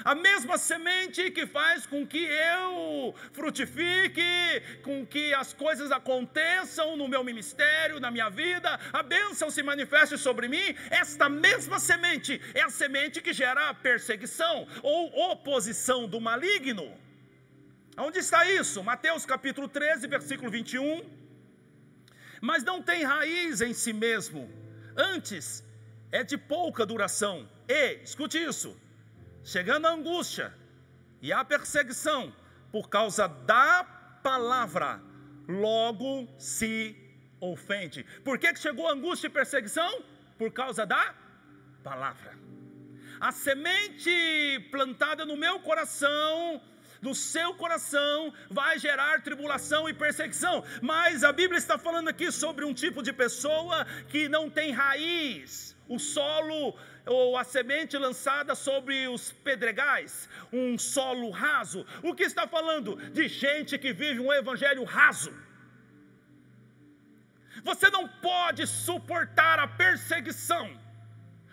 A mesma semente que faz com que eu frutifique, com que as coisas aconteçam no meu ministério, na minha vida, a bênção se manifeste sobre mim, esta mesma semente é a semente que gera perseguição ou oposição do maligno. Onde está isso? Mateus capítulo 13, versículo 21. Mas não tem raiz em si mesmo, antes é de pouca duração. E, escute isso, chegando a angústia e a perseguição por causa da palavra, logo se ofende. Por que chegou a angústia e perseguição? Por causa da palavra. A semente plantada no meu coração, no seu coração, vai gerar tribulação e perseguição. Mas a Bíblia está falando aqui sobre um tipo de pessoa que não tem raiz. O solo ou a semente lançada sobre os pedregais, um solo raso. O que está falando? De gente que vive um evangelho raso. Você não pode suportar a perseguição,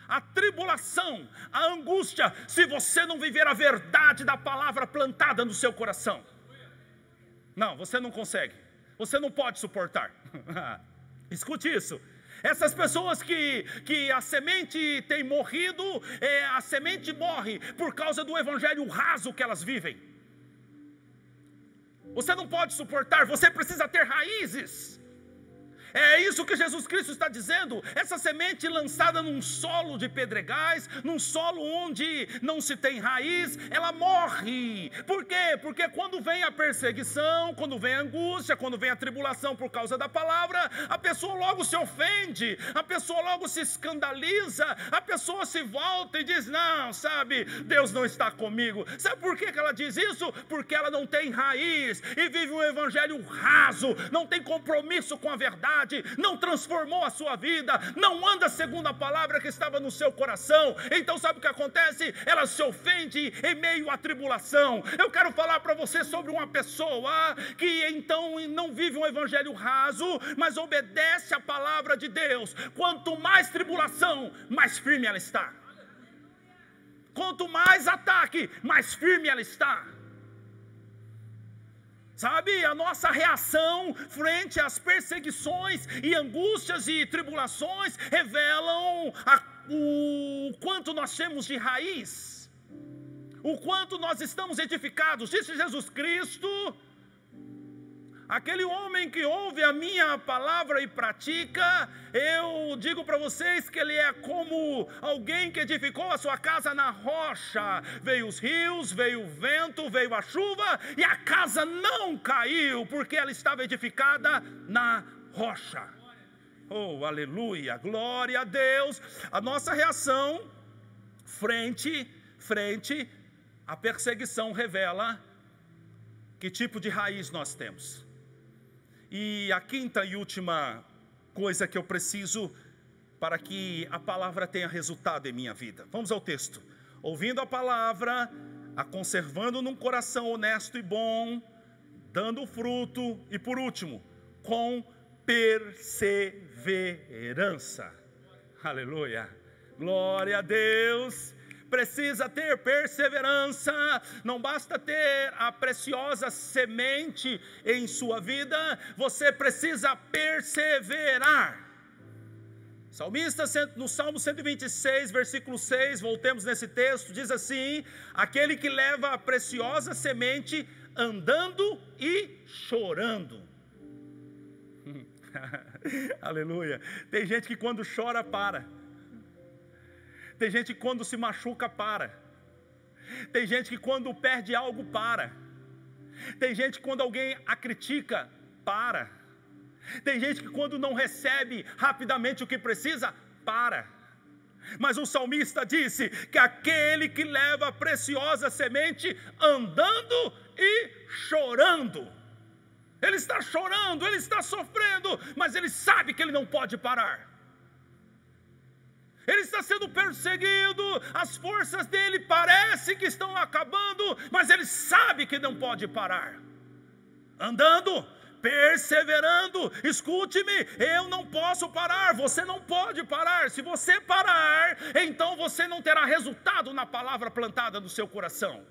a tribulação, a angústia, se você não viver a verdade da palavra plantada no seu coração. Não, você não consegue. Você não pode suportar. Escute isso. Essas pessoas que a semente tem morrido, a semente morre por causa do evangelho raso que elas vivem. Você não pode suportar, você precisa ter raízes. É isso que Jesus Cristo está dizendo. Essa semente lançada num solo de pedregais, num solo onde não se tem raiz, ela morre. Por quê? Porque quando vem a perseguição, quando vem a angústia, quando vem a tribulação por causa da palavra, a pessoa logo se ofende, a pessoa logo se escandaliza, a pessoa se volta e diz: não, sabe, Deus não está comigo. Sabe por que ela diz isso? Porque ela não tem raiz e vive um evangelho raso, não tem compromisso com a verdade, não transformou a sua vida, não anda segundo a palavra que estava no seu coração. Então sabe o que acontece? Ela se ofende em meio à tribulação. Eu quero falar para você sobre uma pessoa que então não vive um evangelho raso, mas obedece a palavra de Deus. Quanto mais tribulação, mais firme ela está. Quanto mais ataque, mais firme ela está. Sabe, a nossa reação frente às perseguições e angústias e tribulações revelam o quanto nós temos de raiz, o quanto nós estamos edificados. Disse Jesus Cristo: aquele homem que ouve a minha palavra e pratica, eu digo para vocês que ele é como alguém que edificou a sua casa na rocha. Veio os rios, veio o vento, veio a chuva, e a casa não caiu, porque ela estava edificada na rocha. Oh, aleluia, glória a Deus. A nossa reação frente à perseguição revela que tipo de raiz nós temos. E a quinta e última coisa que eu preciso para que a palavra tenha resultado em minha vida. Vamos ao texto. Ouvindo a palavra, a conservando num coração honesto e bom, dando fruto, e por último, com perseverança. Aleluia, glória a Deus. Precisa ter perseverança, não basta ter a preciosa semente em sua vida, você precisa perseverar. Salmista no Salmo 126, versículo 6, voltemos nesse texto, diz assim: aquele que leva a preciosa semente andando e chorando. Aleluia. Tem gente que quando chora para. Tem gente que quando se machuca para. Tem gente que quando perde algo para. Tem gente que quando alguém a critica para. Tem gente que quando não recebe rapidamente o que precisa para. Mas o salmista disse que aquele que leva a preciosa semente andando e chorando. Ele está chorando, ele está sofrendo, mas ele sabe que ele não pode parar. Ele está sendo perseguido, as forças dele parecem que estão acabando, mas ele sabe que não pode parar. Andando, perseverando. Escute-me, eu não posso parar, você não pode parar. Se você parar, então você não terá resultado na palavra plantada no seu coração.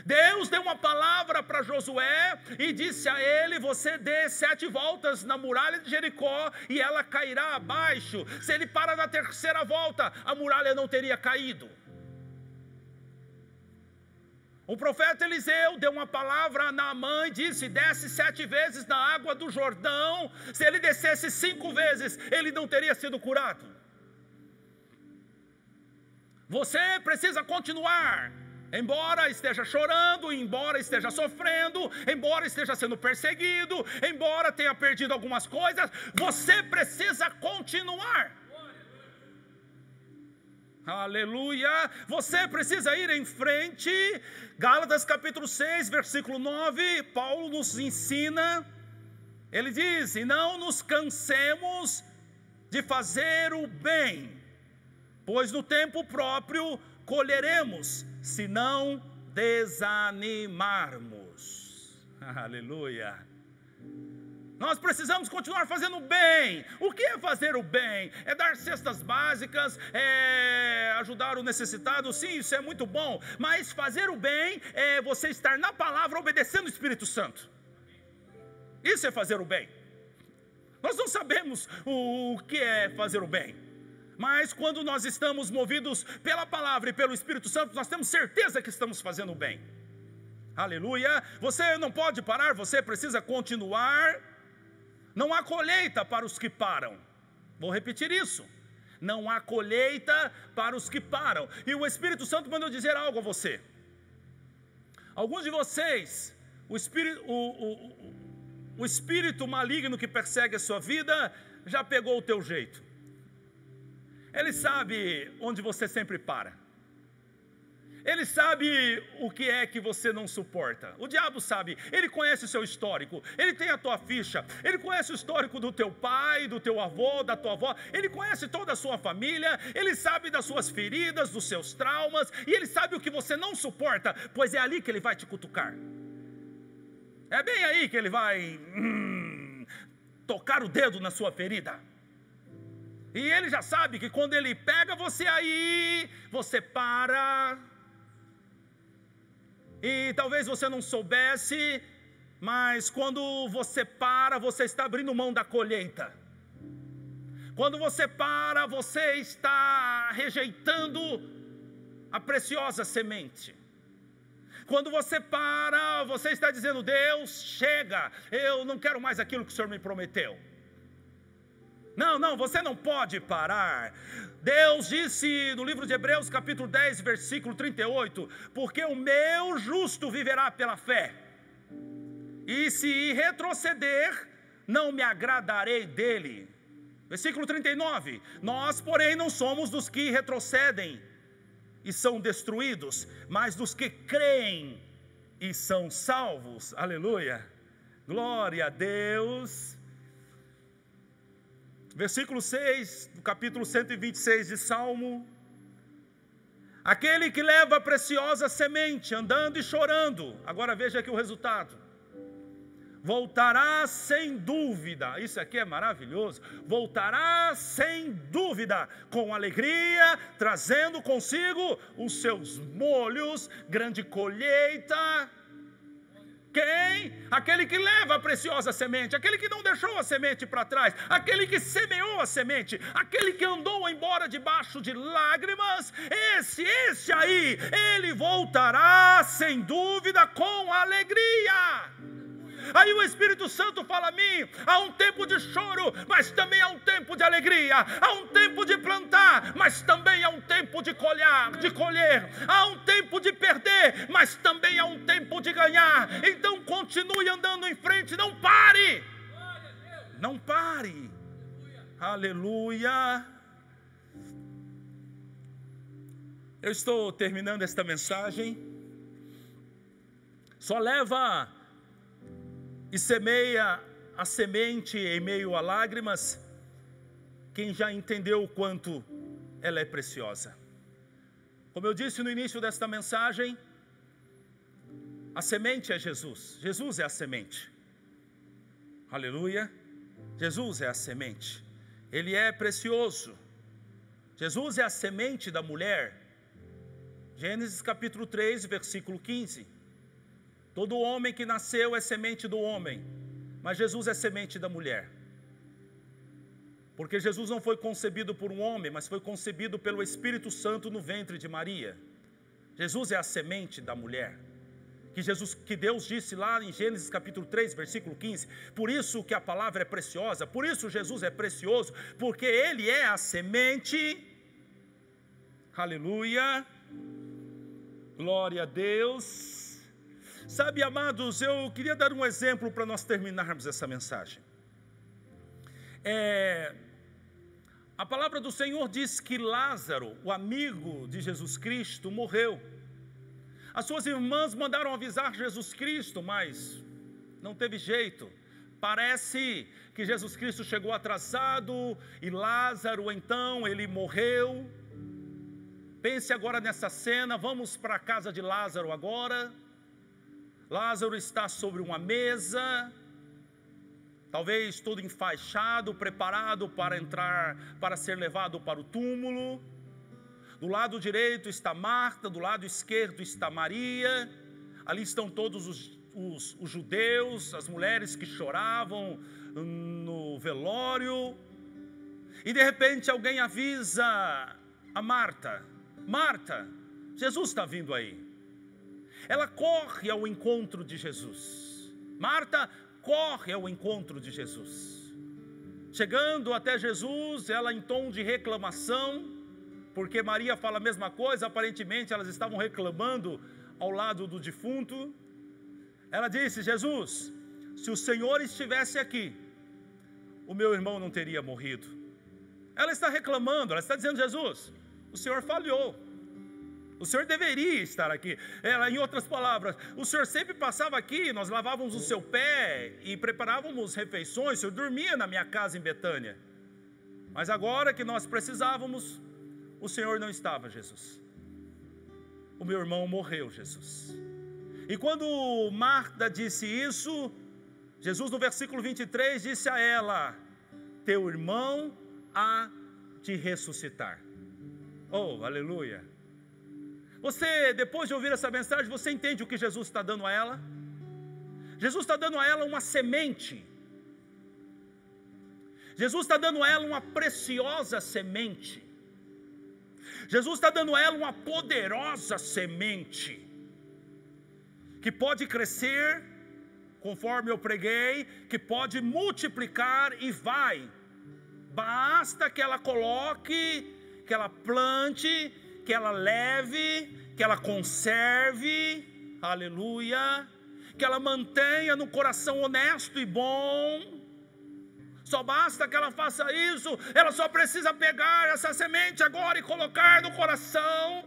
Deus deu uma palavra para Josué e disse a ele: você dê 7 voltas na muralha de Jericó e ela cairá abaixo. Se ele para na 3ª volta, a muralha não teria caído. O profeta Eliseu deu uma palavra a Naamã e disse: desce 7 vezes na água do Jordão. Se ele descesse 5 vezes, ele não teria sido curado. Você precisa continuar Embora esteja chorando, embora esteja sofrendo, embora esteja sendo perseguido, embora tenha perdido algumas coisas, você precisa continuar. Aleluia, você precisa ir em frente. Gálatas capítulo 6, versículo 9, Paulo nos ensina, ele diz: e não nos cansemos de fazer o bem, pois no tempo próprio colheremos, se não desanimarmos. Aleluia. Nós precisamos continuar fazendo o bem. O que é fazer o bem? É dar cestas básicas, é ajudar o necessitado. Sim, isso é muito bom. Mas fazer o bem é você estar na palavra, obedecendo o Espírito Santo. Isso é fazer o bem. Nós não sabemos o que é fazer o bem, mas quando nós estamos movidos pela palavra e pelo Espírito Santo, nós temos certeza que estamos fazendo o bem. Aleluia. Você não pode parar, você precisa continuar. Não há colheita para os que param. Vou repetir isso. Não há colheita para os que param. E o Espírito Santo mandou dizer algo a você. Alguns de vocês, o espírito maligno que persegue a sua vida já pegou o teu jeito. Ele sabe onde você sempre para. Ele sabe o que é que você não suporta. O diabo sabe, ele conhece o seu histórico, ele tem a tua ficha, ele conhece o histórico do teu pai, do teu avô, da tua avó, ele conhece toda a sua família, ele sabe das suas feridas, dos seus traumas, e ele sabe o que você não suporta, pois é ali que ele vai te cutucar. É bem aí que ele vai tocar o dedo na sua ferida. E ele já sabe que quando ele pega você aí, você para. E talvez você não soubesse, mas quando você para, você está abrindo mão da colheita. Quando você para, você está rejeitando a preciosa semente. Quando você para, você está dizendo: Deus, chega, eu não quero mais aquilo que o Senhor me prometeu. Não, você não pode parar. Deus disse no livro de Hebreus capítulo 10, versículo 38, porque o meu justo viverá pela fé, e se retroceder, não me agradarei dele. Versículo 39, nós porém não somos dos que retrocedem e são destruídos, mas dos que creem e são salvos. Aleluia, glória a Deus. Versículo 6, do capítulo 126 de Salmo: aquele que leva a preciosa semente, andando e chorando, agora veja aqui o resultado, voltará sem dúvida. Isso aqui é maravilhoso. Voltará sem dúvida, com alegria, trazendo consigo os seus molhos, grande colheita. Quem? Aquele que leva a preciosa semente, aquele que não deixou a semente para trás, aquele que semeou a semente, aquele que andou embora debaixo de lágrimas. Esse aí, ele voltará sem dúvida com alegria. Aí o Espírito Santo fala a mim: há um tempo de choro, mas também há um tempo de alegria. Há um tempo de plantar, mas também há um tempo de colher. Há um tempo de perder, mas também há um tempo de ganhar. Então continue andando em frente, não pare. Não pare. Aleluia. Eu estou terminando esta mensagem. Só leva e semeia a semente em meio a lágrimas quem já entendeu o quanto ela é preciosa. Como eu disse no início desta mensagem, a semente é Jesus. Jesus é a semente. Aleluia. Jesus é a semente. Ele é precioso. Jesus é a semente da mulher. Gênesis capítulo 3, versículo 15. Todo homem que nasceu é semente do homem, mas Jesus é semente da mulher. Porque Jesus não foi concebido por um homem, mas foi concebido pelo Espírito Santo no ventre de Maria. Jesus é a semente da mulher. Que Deus disse lá em Gênesis capítulo 3, versículo 15. Por isso que a palavra é preciosa, por isso Jesus é precioso, porque Ele é a semente. Aleluia. Glória a Deus. Sabe, amados, eu queria dar um exemplo para nós terminarmos essa mensagem. A palavra do Senhor diz que Lázaro, o amigo de Jesus Cristo, morreu. As suas irmãs mandaram avisar Jesus Cristo, mas não teve jeito. Parece que Jesus Cristo chegou atrasado e Lázaro, então, ele morreu. Pense agora nessa cena, vamos para a casa de Lázaro agora. Lázaro está sobre uma mesa, talvez todo enfaixado, preparado para entrar, para ser levado para o túmulo. Do lado direito está Marta, do lado esquerdo está Maria. Ali estão todos os judeus, as mulheres que choravam no velório. E de repente alguém avisa a Marta: Marta, Jesus está vindo aí. Ela corre ao encontro de Jesus. Marta corre ao encontro de Jesus. Chegando até Jesus, ela em tom de reclamação, porque Maria fala a mesma coisa, aparentemente elas estavam reclamando ao lado do defunto. Ela disse: Jesus, se o Senhor estivesse aqui, o meu irmão não teria morrido. Ela está reclamando, ela está dizendo: Jesus, o Senhor falhou, o Senhor deveria estar aqui. Ela, em outras palavras, o Senhor sempre passava aqui, nós lavávamos o seu pé e preparávamos refeições, o Senhor dormia na minha casa em Betânia. Mas agora que nós precisávamos, o Senhor não estava, Jesus. O meu irmão morreu, Jesus. E quando Marta disse isso, Jesus no versículo 23 disse a ela: teu irmão há de ressuscitar. Oh, aleluia. Você, depois de ouvir essa mensagem, você entende o que Jesus está dando a ela? Jesus está dando a ela uma semente. Jesus está dando a ela uma preciosa semente. Jesus está dando a ela uma poderosa semente, que pode crescer, conforme eu preguei, que pode multiplicar e vai. Basta que ela coloque, que ela plante, que ela leve, que ela conserve, aleluia, que ela mantenha no coração honesto e bom. Só basta que ela faça isso. Ela só precisa pegar essa semente agora e colocar no coração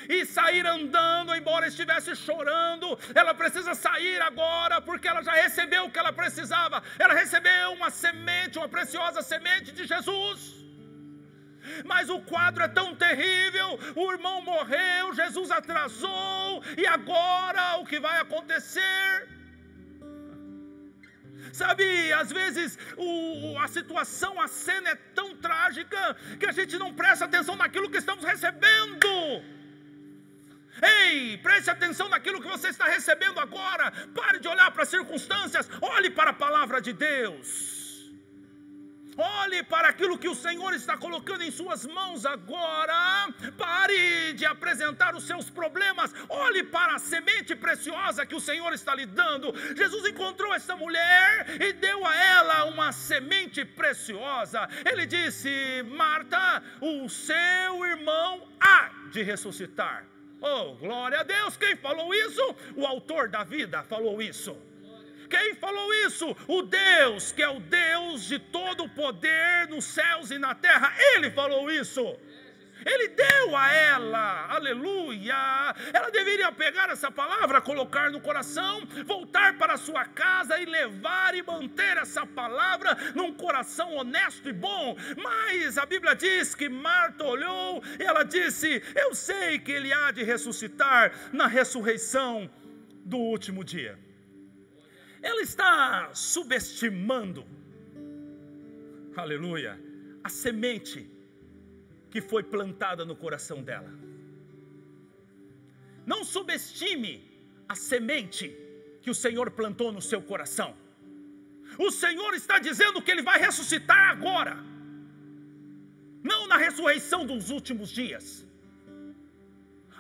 e sair andando, embora estivesse chorando. Ela precisa sair agora, porque ela já recebeu o que ela precisava. Ela recebeu uma semente, uma preciosa semente de Jesus. Mas o quadro é tão terrível, o irmão morreu, Jesus atrasou, e agora o que vai acontecer? Sabe, às vezes a situação, a cena é tão trágica que a gente não presta atenção naquilo que estamos recebendo. Ei, preste atenção naquilo que você está recebendo agora. Pare de olhar para as circunstâncias, olhe para a palavra de Deus. Olhe para aquilo que o Senhor está colocando em suas mãos agora. Pare de apresentar os seus problemas. Olhe para a semente preciosa que o Senhor está lhe dando. Jesus encontrou essa mulher e deu a ela uma semente preciosa. Ele disse: Marta, o seu irmão há de ressuscitar. Oh, glória a Deus! Quem falou isso? O autor da vida falou isso. Quem falou isso? O Deus, que é o Deus de todo o poder nos céus e na terra. Ele falou isso. Ele deu a ela, aleluia. Ela deveria pegar essa palavra, colocar no coração, voltar para a sua casa e levar e manter essa palavra num coração honesto e bom. Mas a Bíblia diz que Marta olhou e ela disse: eu sei que ele há de ressuscitar na ressurreição do último dia. Ela está subestimando, aleluia, a semente que foi plantada no coração dela. Não subestime a semente que o Senhor plantou no seu coração. O Senhor está dizendo que Ele vai ressuscitar agora, não na ressurreição dos últimos dias.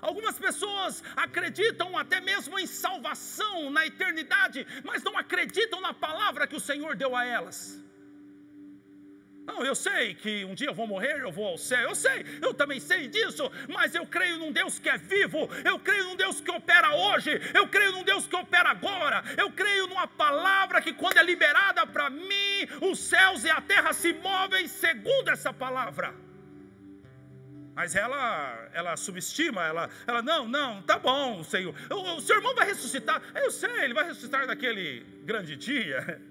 Algumas pessoas acreditam até mesmo em salvação na eternidade, mas não acreditam na palavra que o Senhor deu a elas. Não, eu sei que um dia eu vou morrer, eu vou ao céu, eu sei, eu também sei disso, mas eu creio num Deus que é vivo, eu creio num Deus que opera hoje, eu creio num Deus que opera agora, eu creio numa palavra que quando é liberada para mim, os céus e a terra se movem segundo essa palavra. Mas ela subestima, ela não, tá bom, Senhor, o seu irmão vai ressuscitar, eu sei, ele vai ressuscitar naquele grande dia,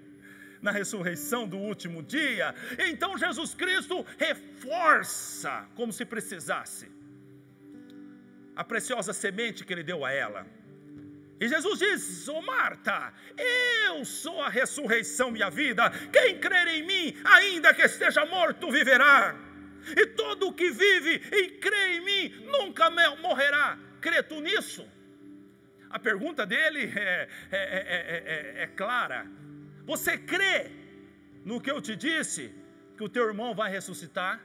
na ressurreição do último dia. Então Jesus Cristo reforça, como se precisasse, a preciosa semente que ele deu a ela. E Jesus diz: ô Marta, eu sou a ressurreição e a vida, quem crer em mim, ainda que esteja morto, viverá, e todo o que vive e crê em mim, nunca morrerá. Crê tu nisso? A pergunta dele é clara. Você crê no que eu te disse, que o teu irmão vai ressuscitar?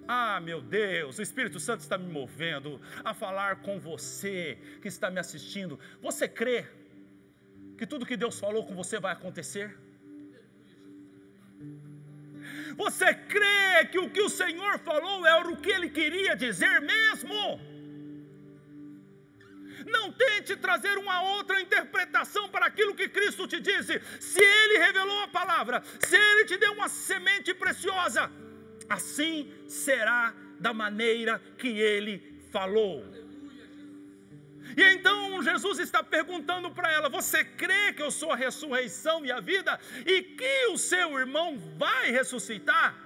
Ah, meu Deus, o Espírito Santo está me movendo a falar com você que está me assistindo. Você crê que tudo que Deus falou com você vai acontecer? Você crê que o que o Senhor falou era o que Ele queria dizer mesmo? Não tente trazer uma outra interpretação para aquilo que Cristo te disse. Se Ele revelou a palavra, se Ele te deu uma semente preciosa, assim será da maneira que Ele falou. E então Jesus está perguntando para ela: você crê que eu sou a ressurreição e a vida, e que o seu irmão vai ressuscitar?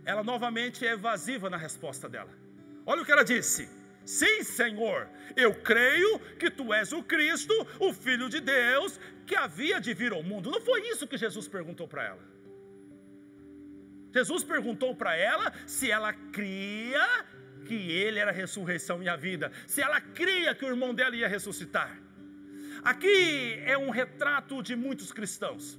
Ela novamente é evasiva na resposta dela. Olha o que ela disse: sim, Senhor, eu creio que tu és o Cristo, o Filho de Deus, que havia de vir ao mundo. Não foi isso que Jesus perguntou para ela. Jesus perguntou para ela se ela cria que Ele era a ressurreição e a vida, se ela cria que o irmão dela ia ressuscitar. Aqui é um retrato de muitos cristãos.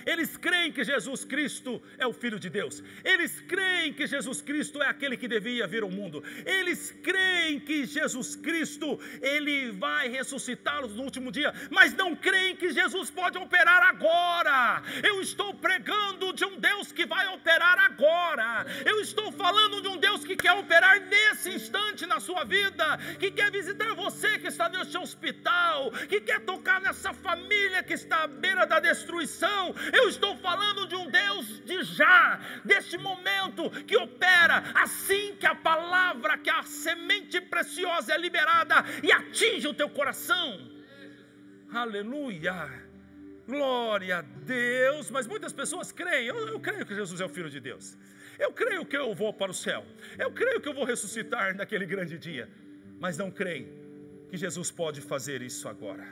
Eles creem que Jesus Cristo é o Filho de Deus. Eles creem que Jesus Cristo é aquele que devia vir ao mundo. Eles creem que Jesus Cristo, Ele vai ressuscitá-los no último dia. Mas não creem que Jesus pode operar agora. Eu estou pregando de um Deus que vai operar agora. Eu estou falando de um Deus que quer operar nesse instante na sua vida. Que quer visitar você que está neste hospital. Que quer tocar nessa família que está à beira da destruição. Eu estou falando de um Deus de já, deste momento, que opera assim que a palavra, que a semente preciosa é liberada e atinge o teu coração. Aleluia, glória a Deus. Mas muitas pessoas creem: eu creio que Jesus é o Filho de Deus, eu creio que eu vou para o céu, eu creio que eu vou ressuscitar naquele grande dia, mas não creem que Jesus pode fazer isso agora.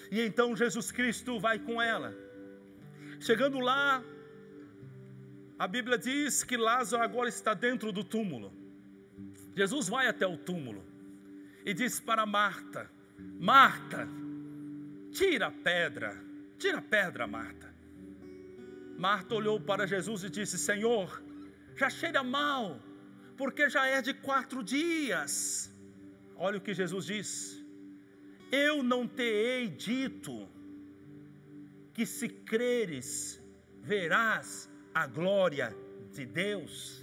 E então Jesus Cristo vai com ela. Chegando lá, a Bíblia diz que Lázaro agora está dentro do túmulo. Jesus vai até o túmulo e diz para Marta: Marta, tira a pedra, Marta. Marta olhou para Jesus e disse: Senhor, já cheira mal, porque já é de 4 dias. Olha o que Jesus diz: eu não te hei dito que se creres, verás a glória de Deus?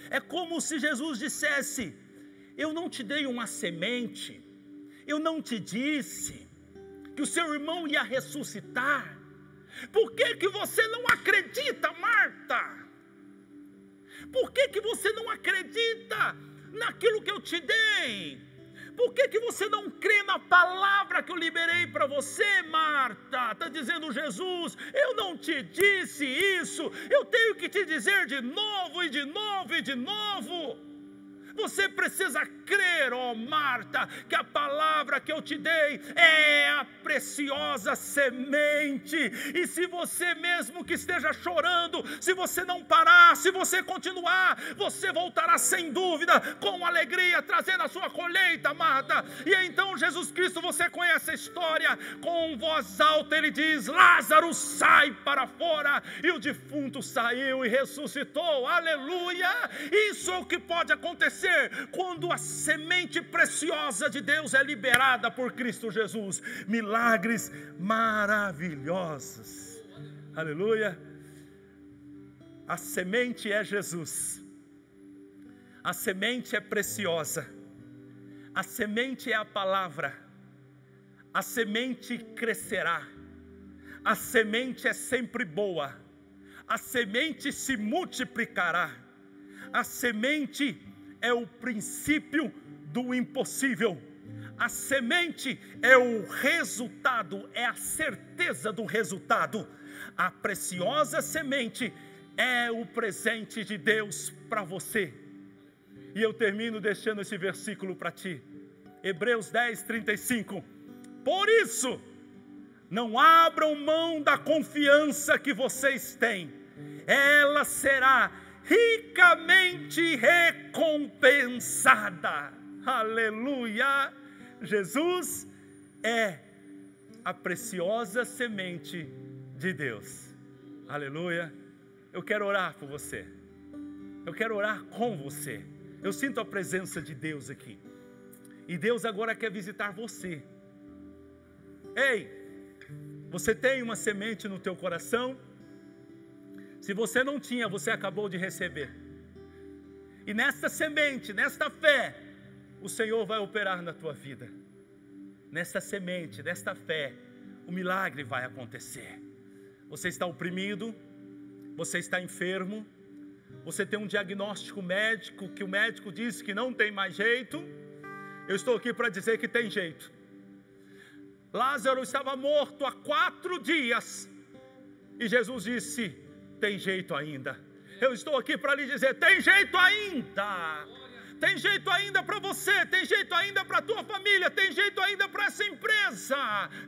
É como se Jesus dissesse: eu não te dei uma semente, eu não te disse que o seu irmão ia ressuscitar. Por que que você não acredita, Marta? Por que que você não acredita naquilo que eu te dei? Por que que você não crê na palavra que eu liberei para você, Marta? Está dizendo Jesus: eu não te disse isso, eu tenho que te dizer de novo e de novo e de novo. Você precisa crer, ó Marta, que a palavra que eu te dei é a preciosa semente. E se você mesmo que esteja chorando, se você não parar, se você continuar, você voltará sem dúvida, com alegria, trazendo a sua colheita, Marta. E então Jesus Cristo, você conhece a história, com voz alta ele diz: Lázaro, sai para fora. E o defunto saiu e ressuscitou. Aleluia! Isso é o que pode acontecer quando a semente preciosa de Deus é liberada por Cristo Jesus. Milagres maravilhosos. Aleluia. A semente é Jesus. A semente é preciosa. A semente é a palavra. A semente crescerá. A semente é sempre boa. A semente se multiplicará. A semente é o princípio do impossível. A semente é o resultado, é a certeza do resultado. A preciosa semente é o presente de Deus para você. E eu termino deixando esse versículo para ti. Hebreus 10, 35. Por isso, não abram mão da confiança que vocês têm. Ela será ricamente recompensada. Aleluia! Jesus é a preciosa semente de Deus. Aleluia! Eu quero orar por você. Eu quero orar com você. Eu sinto a presença de Deus aqui. E Deus agora quer visitar você. Ei, você tem uma semente no teu coração? Se você não tinha, você acabou de receber. E nesta semente, nesta fé, o Senhor vai operar na tua vida. Nesta semente, nesta fé, o milagre vai acontecer. Você está oprimido, você está enfermo, você tem um diagnóstico médico, que o médico disse que não tem mais jeito. Eu estou aqui para dizer que tem jeito. Lázaro estava morto há 4 dias, e Jesus disse, tem jeito ainda. Eu estou aqui para lhe dizer, tem jeito ainda. Tem jeito ainda para você, tem jeito ainda para a tua família, tem jeito ainda para essa empresa,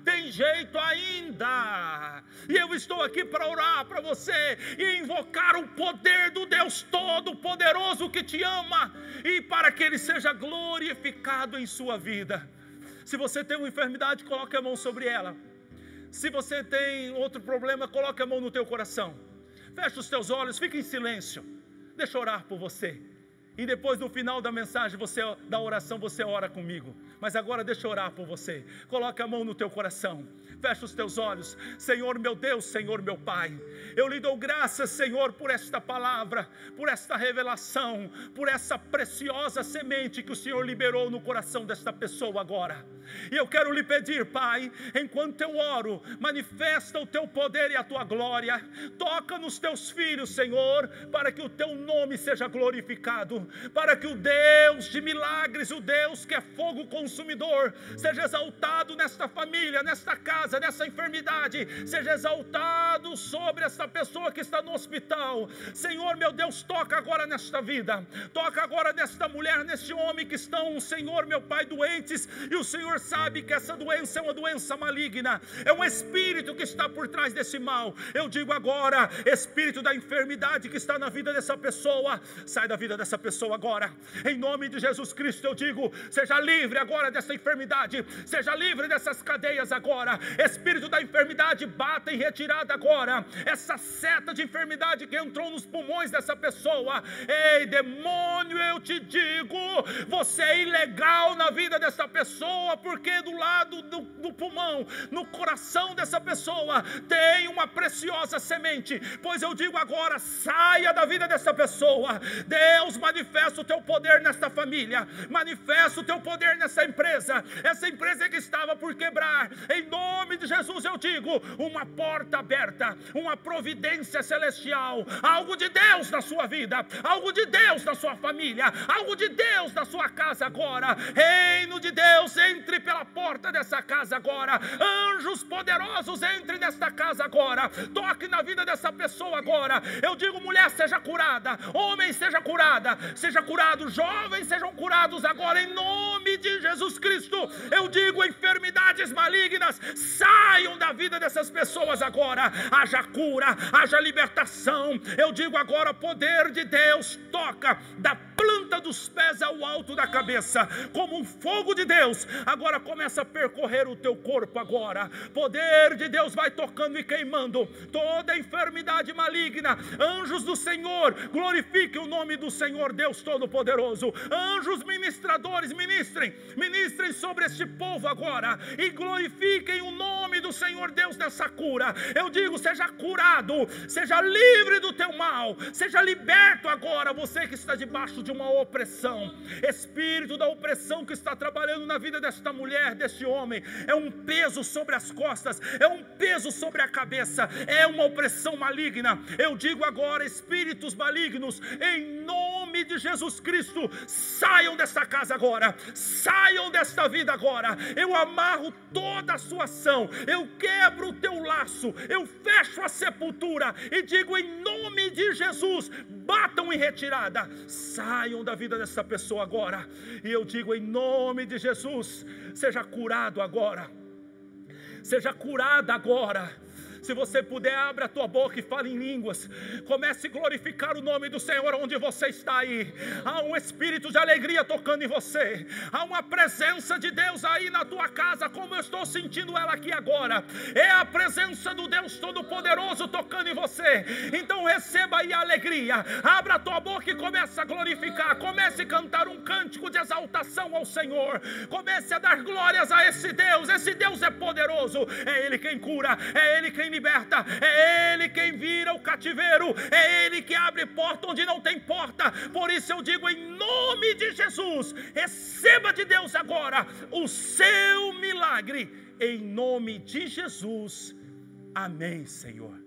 tem jeito ainda. E eu estou aqui para orar para você e invocar o poder do Deus Todo-Poderoso que te ama, e para que Ele seja glorificado em sua vida. Se você tem uma enfermidade, coloque a mão sobre ela. Se você tem outro problema, coloque a mão no teu coração. Feche os teus olhos, fique em silêncio. Deixa eu orar por você. E depois no final da mensagem, da oração, você ora comigo. Mas agora deixa eu orar por você. Coloque a mão no teu coração. Fecha os teus olhos. Senhor meu Deus, Senhor meu Pai, eu lhe dou graças, Senhor, por esta palavra, por esta revelação, por essa preciosa semente que o Senhor liberou no coração desta pessoa agora. E eu quero lhe pedir, Pai, enquanto eu oro, manifesta o teu poder e a tua glória. Toca nos teus filhos, Senhor, para que o teu nome seja glorificado, para que o Deus de milagres, o Deus que é fogo consumidor, seja exaltado nesta família, nesta casa, nessa enfermidade, seja exaltado sobre essa pessoa que está no hospital. Senhor meu Deus, toca agora nesta vida, toca agora nesta mulher, neste homem que estão, Senhor meu Pai, doentes, e o Senhor sabe que essa doença é uma doença maligna, é um espírito que está por trás desse mal. Eu digo agora, espírito da enfermidade que está na vida dessa pessoa, sai da vida dessa pessoa agora, em nome de Jesus Cristo. Eu digo, seja livre agora dessa enfermidade, seja livre dessas cadeias agora. Espírito da enfermidade, bata em retirada agora, essa seta de enfermidade que entrou nos pulmões dessa pessoa. Ei, demônio, eu te digo, você é ilegal na vida dessa pessoa, porque do lado do pulmão, no coração dessa pessoa, tem uma preciosa semente. Pois eu digo agora, saia da vida dessa pessoa. Deus, manifesta o teu poder nesta família, manifesta o teu poder nessa empresa, essa empresa que estava por quebrar. Em nome de Jesus eu digo, uma porta aberta, uma providência celestial, algo de Deus na sua vida, algo de Deus na sua família, algo de Deus na sua casa agora. Reino de Deus, entre pela porta dessa casa agora. Anjos poderosos, entre nesta casa agora. Toque na vida dessa pessoa agora. Eu digo, mulher, seja curada, homem, seja curada, seja curado, jovens sejam curados agora em nome de Jesus Cristo. Eu digo, enfermidades malignas saiam da vida dessas pessoas agora. Haja cura, haja libertação. Eu digo agora, poder de Deus toca da planta dos pés ao alto da cabeça, como um fogo de Deus. Agora começa a percorrer o teu corpo agora. Poder de Deus vai tocando e queimando toda enfermidade maligna. Anjos do Senhor, glorifique o nome do Senhor Deus Todo-Poderoso. Anjos ministradores, ministrem sobre este povo agora, e glorifiquem o nome do Senhor Deus, nessa cura. Eu digo, seja curado, seja livre do teu mal, seja liberto agora, você que está debaixo de uma opressão. Espírito da opressão que está trabalhando na vida desta mulher, deste homem, é um peso sobre as costas, é um peso sobre a cabeça, é uma opressão maligna. Eu digo agora, espíritos malignos, em nome de Jesus Cristo, saiam desta casa agora, saiam desta vida agora. Eu amarro toda a sua ação, eu quebro o teu laço, eu fecho a sepultura e digo em nome de Jesus, batam em retirada, saiam da vida dessa pessoa agora. E eu digo em nome de Jesus, seja curado agora, seja curada agora. Se você puder, abra a tua boca e fale em línguas. Comece a glorificar o nome do Senhor onde você está aí. Há um espírito de alegria tocando em você. Há uma presença de Deus aí na tua casa, como eu estou sentindo ela aqui agora. É a presença do Deus Todo-Poderoso tocando em você. Então receba aí a alegria. Abra a tua boca e comece a glorificar. Comece a cantar um cântico de exaltação ao Senhor. Comece a dar glórias a esse Deus. Esse Deus é poderoso. É Ele quem cura, é Ele quem liberta, é Ele quem vira o cativeiro, é Ele que abre porta onde não tem porta. Por isso eu digo em nome de Jesus, receba de Deus agora o seu milagre, em nome de Jesus. Amém, Senhor.